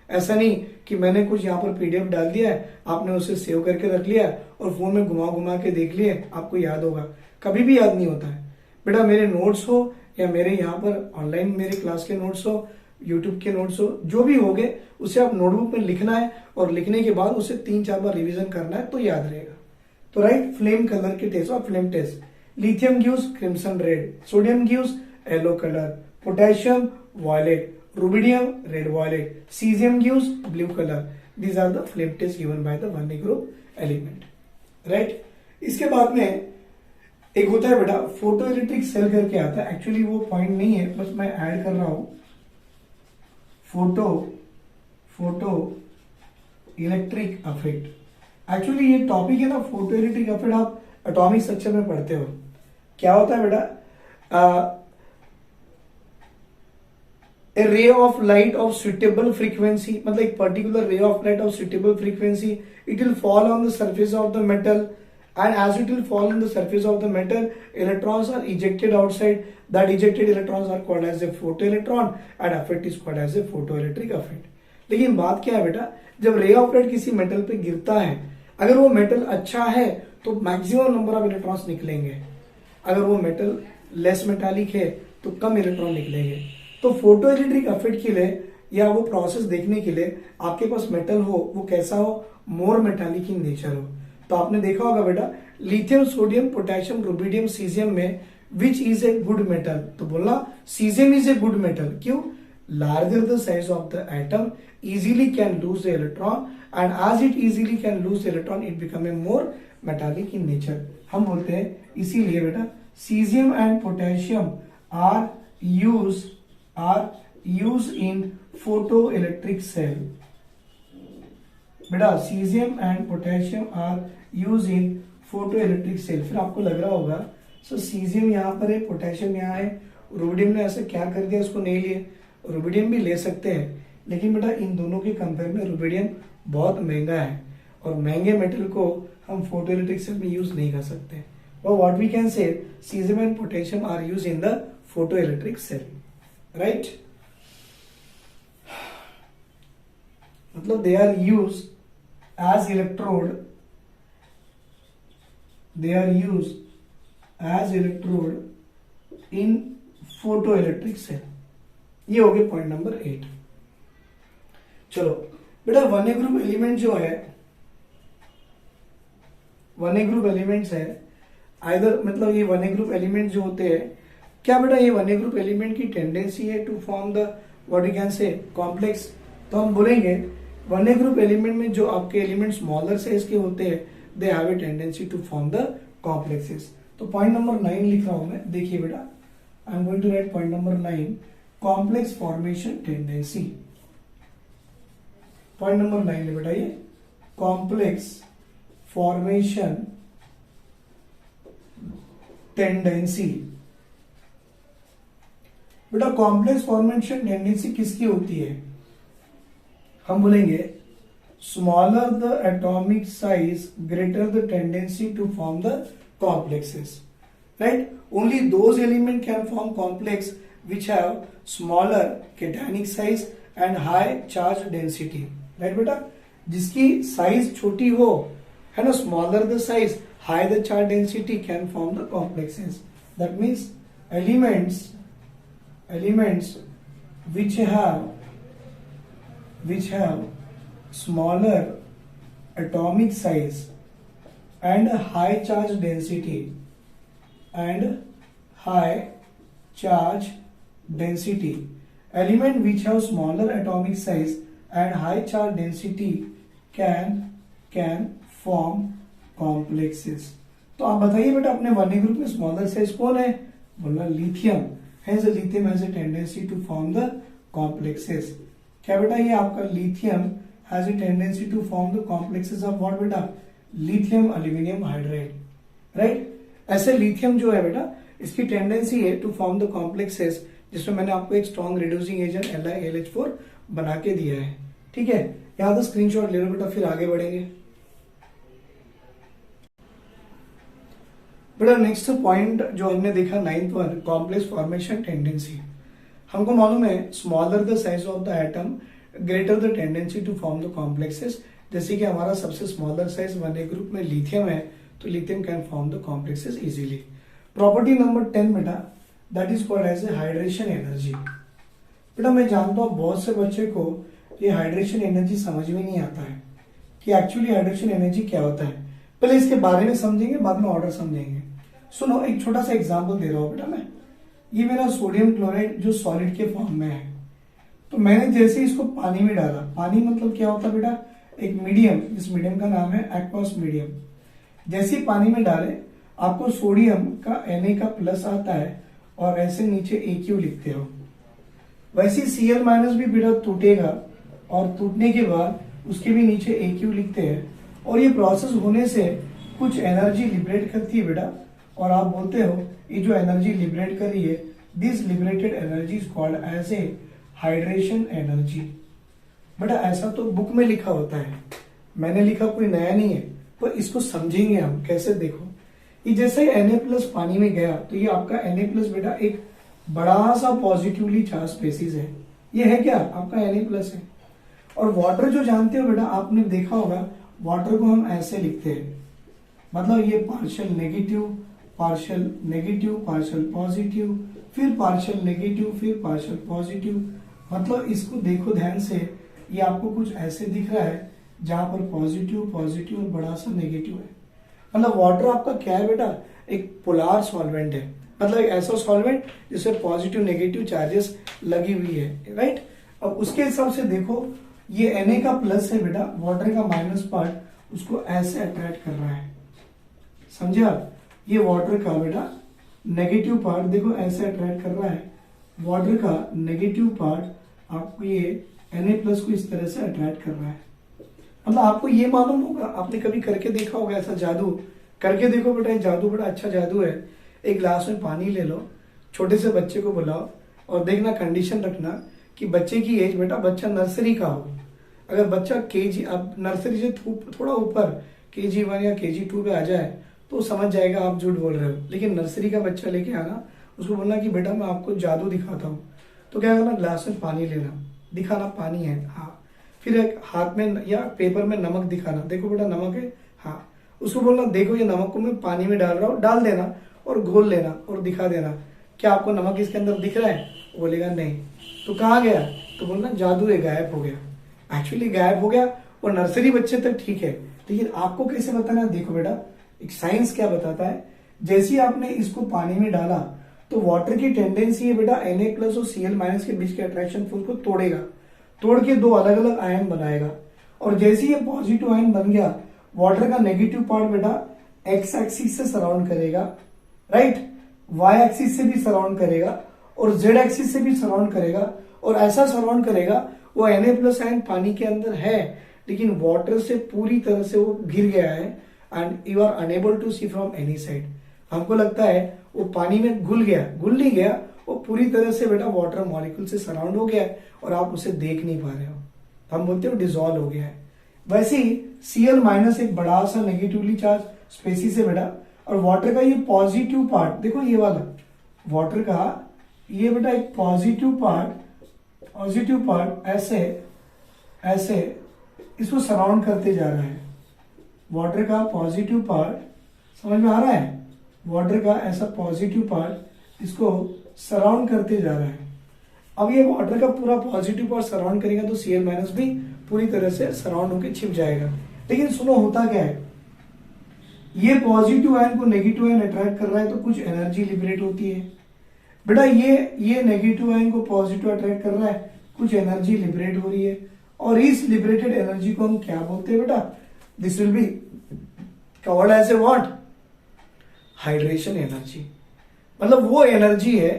ऐसा नहीं कि मैंने कुछ यहाँ पर पीडीएफ डाल दिया है, आपने उसे सेव करके रख लिया और फोन में घुमा घुमा के देख लिए, आपको याद होगा, कभी भी याद नहीं होता है बेटा। मेरे नोट्स हो या मेरे यहाँ पर ऑनलाइन मेरे क्लास के नोट्स हो, यूट्यूब के नोट्स हो, जो भी हो गए उसे आप नोटबुक में लिखना है, और लिखने के बाद उसे 3-4 बार रिवीजन करना है तो याद रहेगा। तो राइट, फ्लेम कलर के टेस्ट और flame test, lithium gives crimson red, sodium gives yellow colour, potassium violet, rubidium red violet, caesium gives blue colour. These are the flame test given by the one A group element, right. इसके बाद में एक होता है बेटा photo electric cell करके आता है, एक्चुअली वो पॉइंट नहीं है, बस मैं ऐड कर रहा हूं। फोटो इलेक्ट्रिक इफेक्ट, एक्चुअली ये टॉपिक है ना, फोटो इलेक्ट्रिक इफेक्ट आप एटॉमिक स्ट्रक्चर में पढ़ते हो। क्या होता है बेटा, a ray of light of suitable frequency, मतलब एक particular ray of light of suitable frequency, it will fall on the surface of the metal, and as it will fall on the surface of the metal, electrons are ejected outside. That ejected electrons are called as a photoelectron, and effect is called as a photoelectric effect. लेकिन बात क्या है बेटा, जब ray of light किसी metal पे गिरता है, अगर वो मेटल अच्छा है तो मैक्सिमम नंबर ऑफ इलेक्ट्रॉन्स निकलेंगे, अगर वो मेटल लेस मेटालिक है तो कम इलेक्ट्रॉन निकलेंगे। तो फोटो इलेक्ट्रिक इफेक्ट के लिए या वो प्रोसेस देखने के लिए आपके पास मेटल हो, वो कैसा हो, मोर मेटालिक इन नेचर हो। तो आपने देखा होगा बेटा lithium, sodium, potassium, rubidium, caesium में which is a good metal, तो बोलना caesium is a good metal. क्यों? Larger the size of the atom, easily can lose the electron, and as it easily can lose the electron it become a more metallic in nature. हम बोलते हैं इसीलिए बेटा caesium and potassium are used in photoelectric cell। बेटा caesium and potassium are use in photoelectric cell। फिर आपको लग रहा होगा सो सीजियम यहाँ पर है, पोटेशियम यहाँ है, रुबिडियम ने ऐसा क्या कर दिया, इसको नहीं लिए। रुबिडियम भी ले सकते हैं, लेकिन बेटा इन दोनों के कंपेयर में रुबिडियम बहुत महंगा है, और महंगे मेटल को हम फोटोइलेक्ट्रिक सेल में यूज नहीं कर सकते। और what we can say caesium and potassium are use in the photoelectric cell, right. मतलब they are use as electrode, in photoelectric cell. ये हो गया पॉइंट नंबर 8। चलो बेटा वन ए ग्रुप एलिमेंट जो है, वन ए ग्रुप एलिमेंट्स है either, मतलब ये वन ए ग्रुप एलिमेंट जो होते हैं, क्या बेटा ये वन ए ग्रुप एलिमेंट की टेंडेंसी है to form the what you can say complex. तो हम बोलेंगे वन ए ग्रुप एलिमेंट में जो आपके एलिमेंट स्मॉलर साइज के होते हैं, they have a tendency to form the complexes. तो पॉइंट नंबर 9 लिख रहा हूं मैं, देखिए बेटा I am going to write point number 9, complex formation tendency. Point number 9 बेटा ये कॉम्प्लेक्स फॉर्मेशन टेंडेंसी। बेटा कॉम्प्लेक्स फॉर्मेशन टेंडेंसी किसकी होती है? हम बोलेंगे smaller the atomic size greater the tendency to form the complexes, right? Only those element can form complex which have smaller cationic size and high charge density, right बेटा? जिसकी size छोटी हो, है ना, smaller the size, high the charge density can form the complexes. That means elements which have smaller atomic size and high charge density element which have smaller atomic size and high charge density can form complexes। तो आप बताइए बेटा अपने one A group में smaller size कौन है? बोलना lithium. Hence lithium has a tendency to form the complexes। क्या बेटा ये आपका lithium has a tendency to form the complexes of what बेटा? Lithium aluminium hydride, right. ऐसे लिथियम जो है बेटा इसकी टेंडेंसी है टू फॉर्म द कॉम्प्लेक्सेस, जिसमें मैंने आपको एक स्ट्रॉन्ग रिड्यूसिंग एजेंट LiAlH4 बना के दिया है, ठीक है। यहां तो स्क्रीनशॉट ले लो बेटा, फिर आगे बढ़ेंगे। बेटा नेक्स्ट पॉइंट जो हमने देखा 9th one, complex formation tendency. हमको मालूम है smaller the size of the atom greater the tendency to form the complexes. जैसे कि हमारा सबसे smaller size one A group में लिथियम है, तो lithium can form the complexes easily. Property number 10 बेटा, that is called as a hydration energy. बेटा मैं जानता हूं बहुत से बच्चे को ये हाइड्रेशन एनर्जी समझ में नहीं आता है कि एक्चुअली हाइड्रेशन एनर्जी क्या होता है। पहले इसके बारे में समझेंगे, बाद में ऑर्डर समझेंगे। सुनो एक छोटा सा एग्जाम्पल दे रहा हूं बेटा मैं। ये मेरा सोडियम क्लोराइड जो सॉलिड के फॉर्म में है, तो मैंने जैसे इसको पानी में डाला, पानी मतलब क्या होता है बेटा? एक मीडियम, इस मीडियम का नाम है एक्वस मीडियम। जैसे पानी में डाले आपको सोडियम का Na का प्लस आता है और ऐसे नीचे AQ लिखते हो। वैसे Cl माइनस भी बेटा टूटेगा और टूटने के बाद उसके भी नीचे AQ लिखते हैं और ये प्रोसेस होने से कुछ एनर्जी लिबरेट करती है बेटा, और आप बोलते हो ये जो एनर्जी लिबरेट कर रही है, this liberated energy is called as a hydration energy. बेटा ऐसा तो बुक में लिखा होता है, मैंने लिखा कोई नया नहीं है, पर इसको समझेंगे हम कैसे। देखो ये जैसे Na प्लस पानी में गया तो ये आपका Na प्लस बेटा एक बड़ा सा पॉजिटिवली चार्ज स्पेसिस है, ये है क्या आपका Na प्लस है। और वाटर जो जानते हो बेटा, आपने देखा होगा वाटर को हम ऐसे लिखते हैं, मतलब ये partial negative partial negative partial positive, फिर पार्शियल नेगेटिव फिर पार्शियल पॉजिटिव। मतलब इसको देखो ध्यान से, ये आपको कुछ ऐसे दिख रहा है जहां पर पॉजिटिव पॉजिटिव और बड़ा सा नेगेटिव है। मतलब वाटर आपका क्या है बेटा, एक पोलार सॉल्वेंट है, मतलब एक ऐसा सॉल्वेंट जिससे पॉजिटिव नेगेटिव चार्जेस लगी हुई है, राइट। अब उसके हिसाब से देखो ये Na का प्लस है बेटा, वाटर का माइनस पार्ट उसको ऐसे अट्रैक्ट कर रहा है, समझे आप। ये वाटर का बेटा नेगेटिव पार्ट देखो ऐसे अट्रैक्ट कर रहा है, वाटर का नेगेटिव पार्ट आपको ये Na प्लस को इस तरह से अट्रैक्ट कर रहा है। मतलब आपको ये मालूम होगा, आपने कभी करके देखा होगा ऐसा जादू, करके देखो बेटा, ये जादू बड़ा अच्छा जादू है। एक ग्लास में पानी ले लो, छोटे से बच्चे को बुलाओ और देखना, कंडीशन रखना कि बच्चे की एज बेटा, बच्चा नर्सरी का हो। अगर बच्चा केजी, अब नर्सरी से थोड़ा ऊपर KG1 या KG2 पे आ जाए तो समझ जाएगा आप झूठ बोल रहे हो, लेकिन नर्सरी का बच्चा लेके आना, उसको बोलना कि बेटा मैं आपको जादू दिखाता हूँ। तो क्या करना, ग्लास में पानी लेना, दिखाना पानी है, हाँ, फिर एक हाथ में या पेपर में नमक दिखाना, देखो बेटा नमक है, हाँ, उसको बोलना देखो ये नमक को मैं पानी में डाल रहा हूँ, डाल देना और घोल लेना और दिखा देना, क्या आपको नमक इसके अंदर दिख रहा है। बोलेगा नहीं, तो कहाँ गया, तो बोलना जादू है, गायब हो गया। एक्चुअली गायब हो गया, और नर्सरी बच्चे तक ठीक है, लेकिन आपको कैसे बताना है। देखो बेटा एक साइंस क्या बताता है, जैसे ही आपने इसको पानी में डाला तो वाटर की टेंडेंसी है बेटा Na प्लस और Cl माइनस के बीच के अट्रैक्शन फोर्स को तोड़ेगा, तोड़ के दो अलग अलग आयन बनाएगा। और जैसे ये पॉजिटिव आयन बन गया, वाटर का नेगेटिव पार्ट बेटा एक्स एक्सिस से सराउंड करेगा, राइट, वाई एक्सिस से भी सराउंड करेगा और जेड एक्सिस से भी सराउंड करेगा, और ऐसा सराउंड करेगा वो Na प्लस आयन पानी के अंदर है लेकिन वाटर से पूरी तरह से वो घिर गया है and you are unable to see from any side. हमको लगता है वो पानी में घुल गया, घुल नहीं गया, वो पूरी तरह से बेटा वाटर मॉलिक्यूल से सराउंड हो गया है और आप उसे देख नहीं पा रहे हो, तो हम बोलते हो डिसॉल्व हो गया है। वैसे ही Cl माइनस एक बड़ा सा नेगेटिवली चार्ज स्पेसिस है बेटा, और वाटर का ये पॉजिटिव पार्ट देखो, ये वाला वाटर का ये बेटा एक पॉजिटिव पार्ट ऐसे ऐसे इसको सराउंड करते जा रहा है। वाटर का पॉजिटिव पार्ट समझ में आ रहा है, वाटर का ऐसा पॉजिटिव पार्ट इसको सराउंड करते जा रहा है। अब ये वाटर का पूरा पॉजिटिव पार्ट सराउंड करेगा तो Cl माइनस भी पूरी तरह से सराउंड होकर छिप जाएगा। लेकिन सुनो होता क्या है, ये पॉजिटिव आयन को नेगेटिव आयन अट्रैक्ट कर रहा है तो कुछ एनर्जी लिबरेट होती है बेटा, ये नेगेटिव आयन को पॉजिटिव अट्रैक्ट कर रहा है, कुछ एनर्जी लिबरेट हो रही है, और इस लिबरेटेड एनर्जी को हम क्या बोलते हैं बेटा, this will be covered as a what, hydration energy. मतलब वो एनर्जी है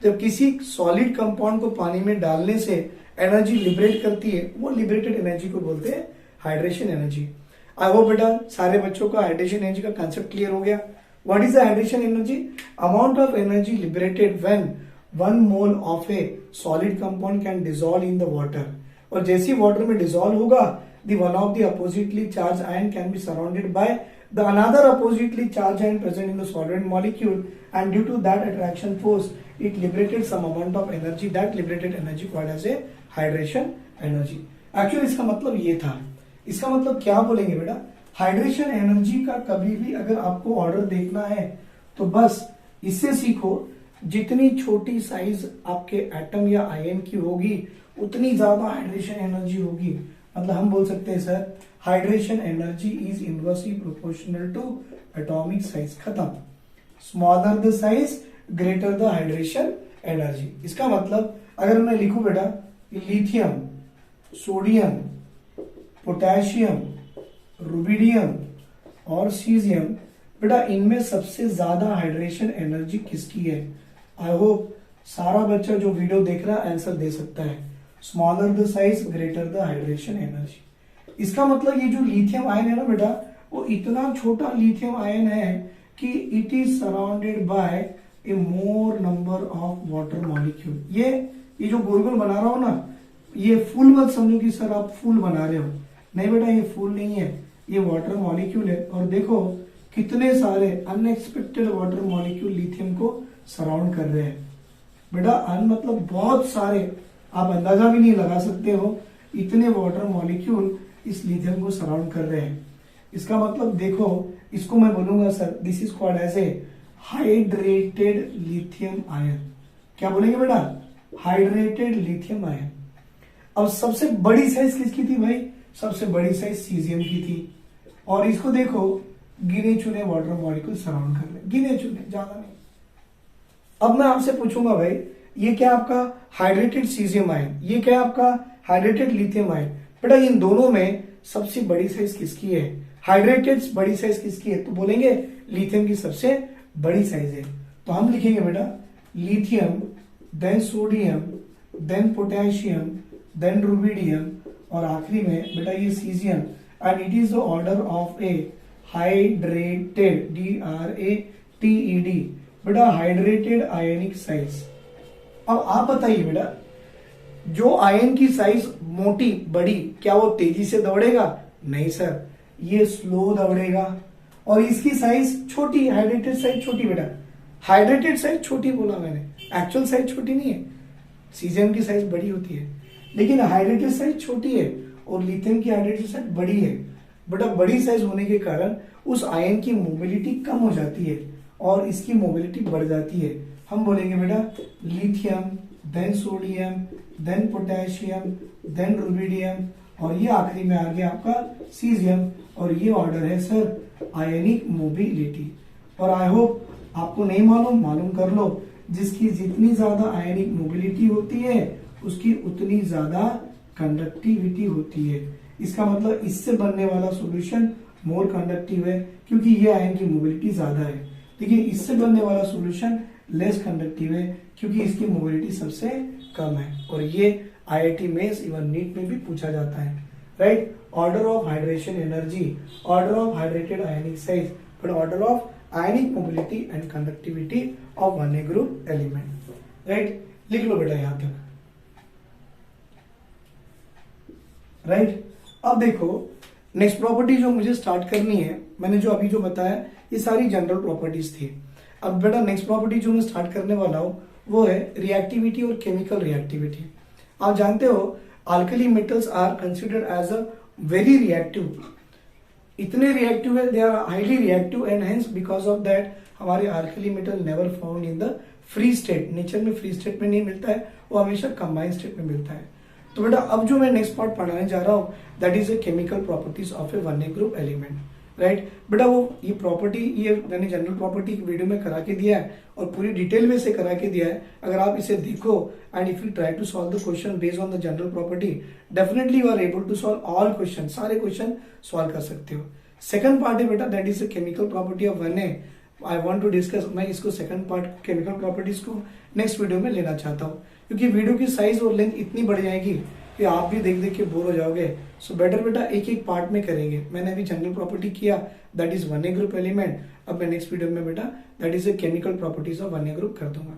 जब किसी सॉलिड कंपाउंड को पानी में डालने से एनर्जी लिबरेट करती है, वो लिबरेटेड एनर्जी को बोलते हैं हाइड्रेशन एनर्जी। आई होप बेटा सारे बच्चों का हाइड्रेशन एनर्जी का कांसेप्ट क्लियर हो गया। What is the hydration energy, amount of energy liberated when 1 mole of A solid compound can dissolve in the water. और जैसे ही वाटर में डिसॉल्व होगा, the one of the oppositely charged ion can be surrounded by the another oppositely charged ion present in the solvent molecule, and due to that attraction force it liberated some amount of energy, that liberated energy called as a hydration energy। Actually इसका मतलब ये था, इसका मतलब क्या बोलेंगे बेटा, hydration energy का कभी भी अगर आपको ऑर्डर देखना है तो बस इससे सीखो, जितनी छोटी साइज आपके एटम या आयन की होगी उतनी ज्यादा हाइड्रेशन एनर्जी होगी। मतलब हम बोल सकते हैं sir hydration energy is inversely proportional to atomic size, खत्म। Smaller the size greater the hydration energy. इसका मतलब अगर मैं लिखूं बेटा लिथियम, सोडियम, पोटेशियम, रुबिडियम और सीजियम, बेटा इनमें सबसे ज्यादा हाइड्रेशन एनर्जी किसकी है? आई होप सारा बच्चा जो वीडियो देख रहा है आंसर दे सकता है। Smaller the size greater the hydration energy. इसका मतलब ये जो लिथियम आयन है ना बेटा, वो इतना छोटा लिथियम आयन है कि it is surrounded by A more number of water molecule. ये जो गोल गोल बना रहा हो ना, ये फूल मत समझो कि सर आप फूल बना रहे हो, नहीं बेटा ये फूल नहीं है, ये वाटर मॉलिक्यूल है। और देखो कितने सारे अनएक्सपेक्टेड वाटर मॉलिक्यूल लिथियम को सराउंड कर रहे हैं। बेटा अन मतलब बहुत सारे, आप अंदाजा भी नहीं लगा सकते हो, इतने वाटर मॉलिक्यूल इस लिथियम को सराउंड कर रहे हैं। इसका मतलब देखो, इसको मैं बोलूंगा sir this is called as a hydrated lithium ion. क्या बोलेंगे बेटा? Hydrated lithium ion. अब सबसे बड़ी साइज किसकी थी भाई? सबसे बड़ी साइज सीजियम की थी। और इसको देखो गिने चुने वाटर मॉलिक्यूल सराउंड कर रहे, गिने चुने, ज्यादा नहीं। अब मैं आपसे पूछूंगा भाई, ये क्या आपका हाइड्रेटेड सीजियम आयन, ये क्या आपका हाइड्रेटेड लिथियम आयन? बेटा इन दोनों में सबसे बड़ी साइज किसकी है? हाइड्रेटेड बड़ी साइज किसकी है? तो बोलेंगे लिथियम की सबसे बड़ी साइज है। तो हम लिखेंगे बेटा lithium, then sodium, then potassium, then rubidium, और आखिरी में बेटा ये caesium. And it is the order of a hydrated, DRATED, बेटा हाइड्रेटेड आयनिक साइज। अब आप बताइए बेटा, जो आयन की साइज मोटी बड़ी, क्या वो तेजी से दौड़ेगा? नहीं सर, ये स्लो दौड़ेगा। और इसकी साइज छोटी, हाइड्रेटेड साइज छोटी। बेटा हाइड्रेटेड साइज छोटी बोला मैंने, एक्चुअल साइज छोटी नहीं है। सीजियम की साइज बड़ी होती है, लेकिन हाइड्रेटेड साइज छोटी है और लिथियम की हाइड्रेटेड साइज बड़ी है। बेटा बड़ी साइज होने के कारण उस आयन की मोबिलिटी कम हो जाती है और इसकी मोबिलिटी बढ़ जाती है। हम बोलेंगे बेटा lithium, then sodium, then potassium, then rubidium, और ये आखिरी में आ गया आपका सीजियम। और ये ऑर्डर है सर आयनिक मोबिलिटी। और आई होप आपको नहीं मालूम कर लो, जिसकी जितनी ज्यादा आयनिक मोबिलिटी होती है उसकी उतनी ज्यादा कंडक्टिविटी होती है। इसका मतलब इससे बनने वाला सॉल्यूशन मोर कंडक्टिव है क्योंकि ये आयन की मोबिलिटी ज्यादा है, लेकिन इससे बनने वाला सॉल्यूशन लेस कंडक्टिव है क्योंकि इसकी मोबिलिटी सबसे कम है। और ये IIT मेंस इवन नीट में भी पूछा जाता है, right? Order of hydration energy, order of hydrated ionic size, but order of ionic mobility and conductivity of one A group element, right? लिख लो बेटा यहां तक, राइट? अब देखो नेक्स्ट प्रॉपर्टी जो मुझे स्टार्ट करनी है, मैंने जो अभी जो बताया ये सारी जनरल प्रॉपर्टीज थी। अब बेटा नेक्स्ट प्रॉपर्टी जो मैं स्टार्ट करने वाला हूं वो है रिएक्टिविटी और केमिकल रिएक्टिविटी। आप जानते हो alkali metals are considered as a very reactive, इतने रिएक्टिव है, they are highly reactive and hence because of that हमारे alkali metal never found in the free state. Nature में फ्री स्टेट में नहीं मिलता है, वो हमेशा कंबाइंड स्टेट में मिलता है। तो बेटा अब जो मैं नेक्स्ट पार्ट पढ़ाने जा रहा हूं that is a chemical properties of A one A group element, right? बेटा वो ये प्रॉपर्टी, ये मैंने जनरल प्रॉपर्टी वीडियो में करा के दिया है और पूरी डिटेल में से करा के दिया है। अगर आप इसे देखो and if you try to solve the question based on the general property, definitely you are able to solve all question, सारे क्वेश्चन सॉल्व कर सकते हो। सेकंड पार्ट है बेटा that is the chemical property of one A. I want to discuss, मैं इसको second part chemical properties को नेक्स्ट वीडियो में लेना चाहता हूँ क्योंकि वीडियो की साइज और लेंथ इतनी बढ़ जाएगी कि आप भी देख देख के बोर हो जाओगे। सो बेटर बेटा एक एक पार्ट में करेंगे। मैंने अभी जनरल प्रॉपर्टी किया that is one A group element, अब मैं नेक्स्ट वीडियो में बेटा that is a chemical properties of one A group कर दूंगा।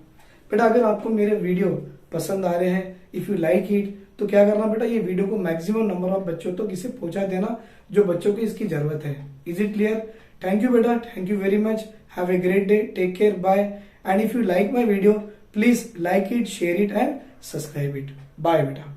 बेटा अगर आपको मेरे वीडियो पसंद आ रहे हैं, इफ यू लाइक इट, तो क्या करना बेटा, ये वीडियो को मैक्सिमम नंबर ऑफ बच्चों तक इसे पहुंचा देना जो बच्चों को इसकी जरूरत है। Is it clear? Thank you बेटा, thank you very much, have a great day, take care, bye. And if you like my video please like it, share it and subscribe it. Bye बेटा।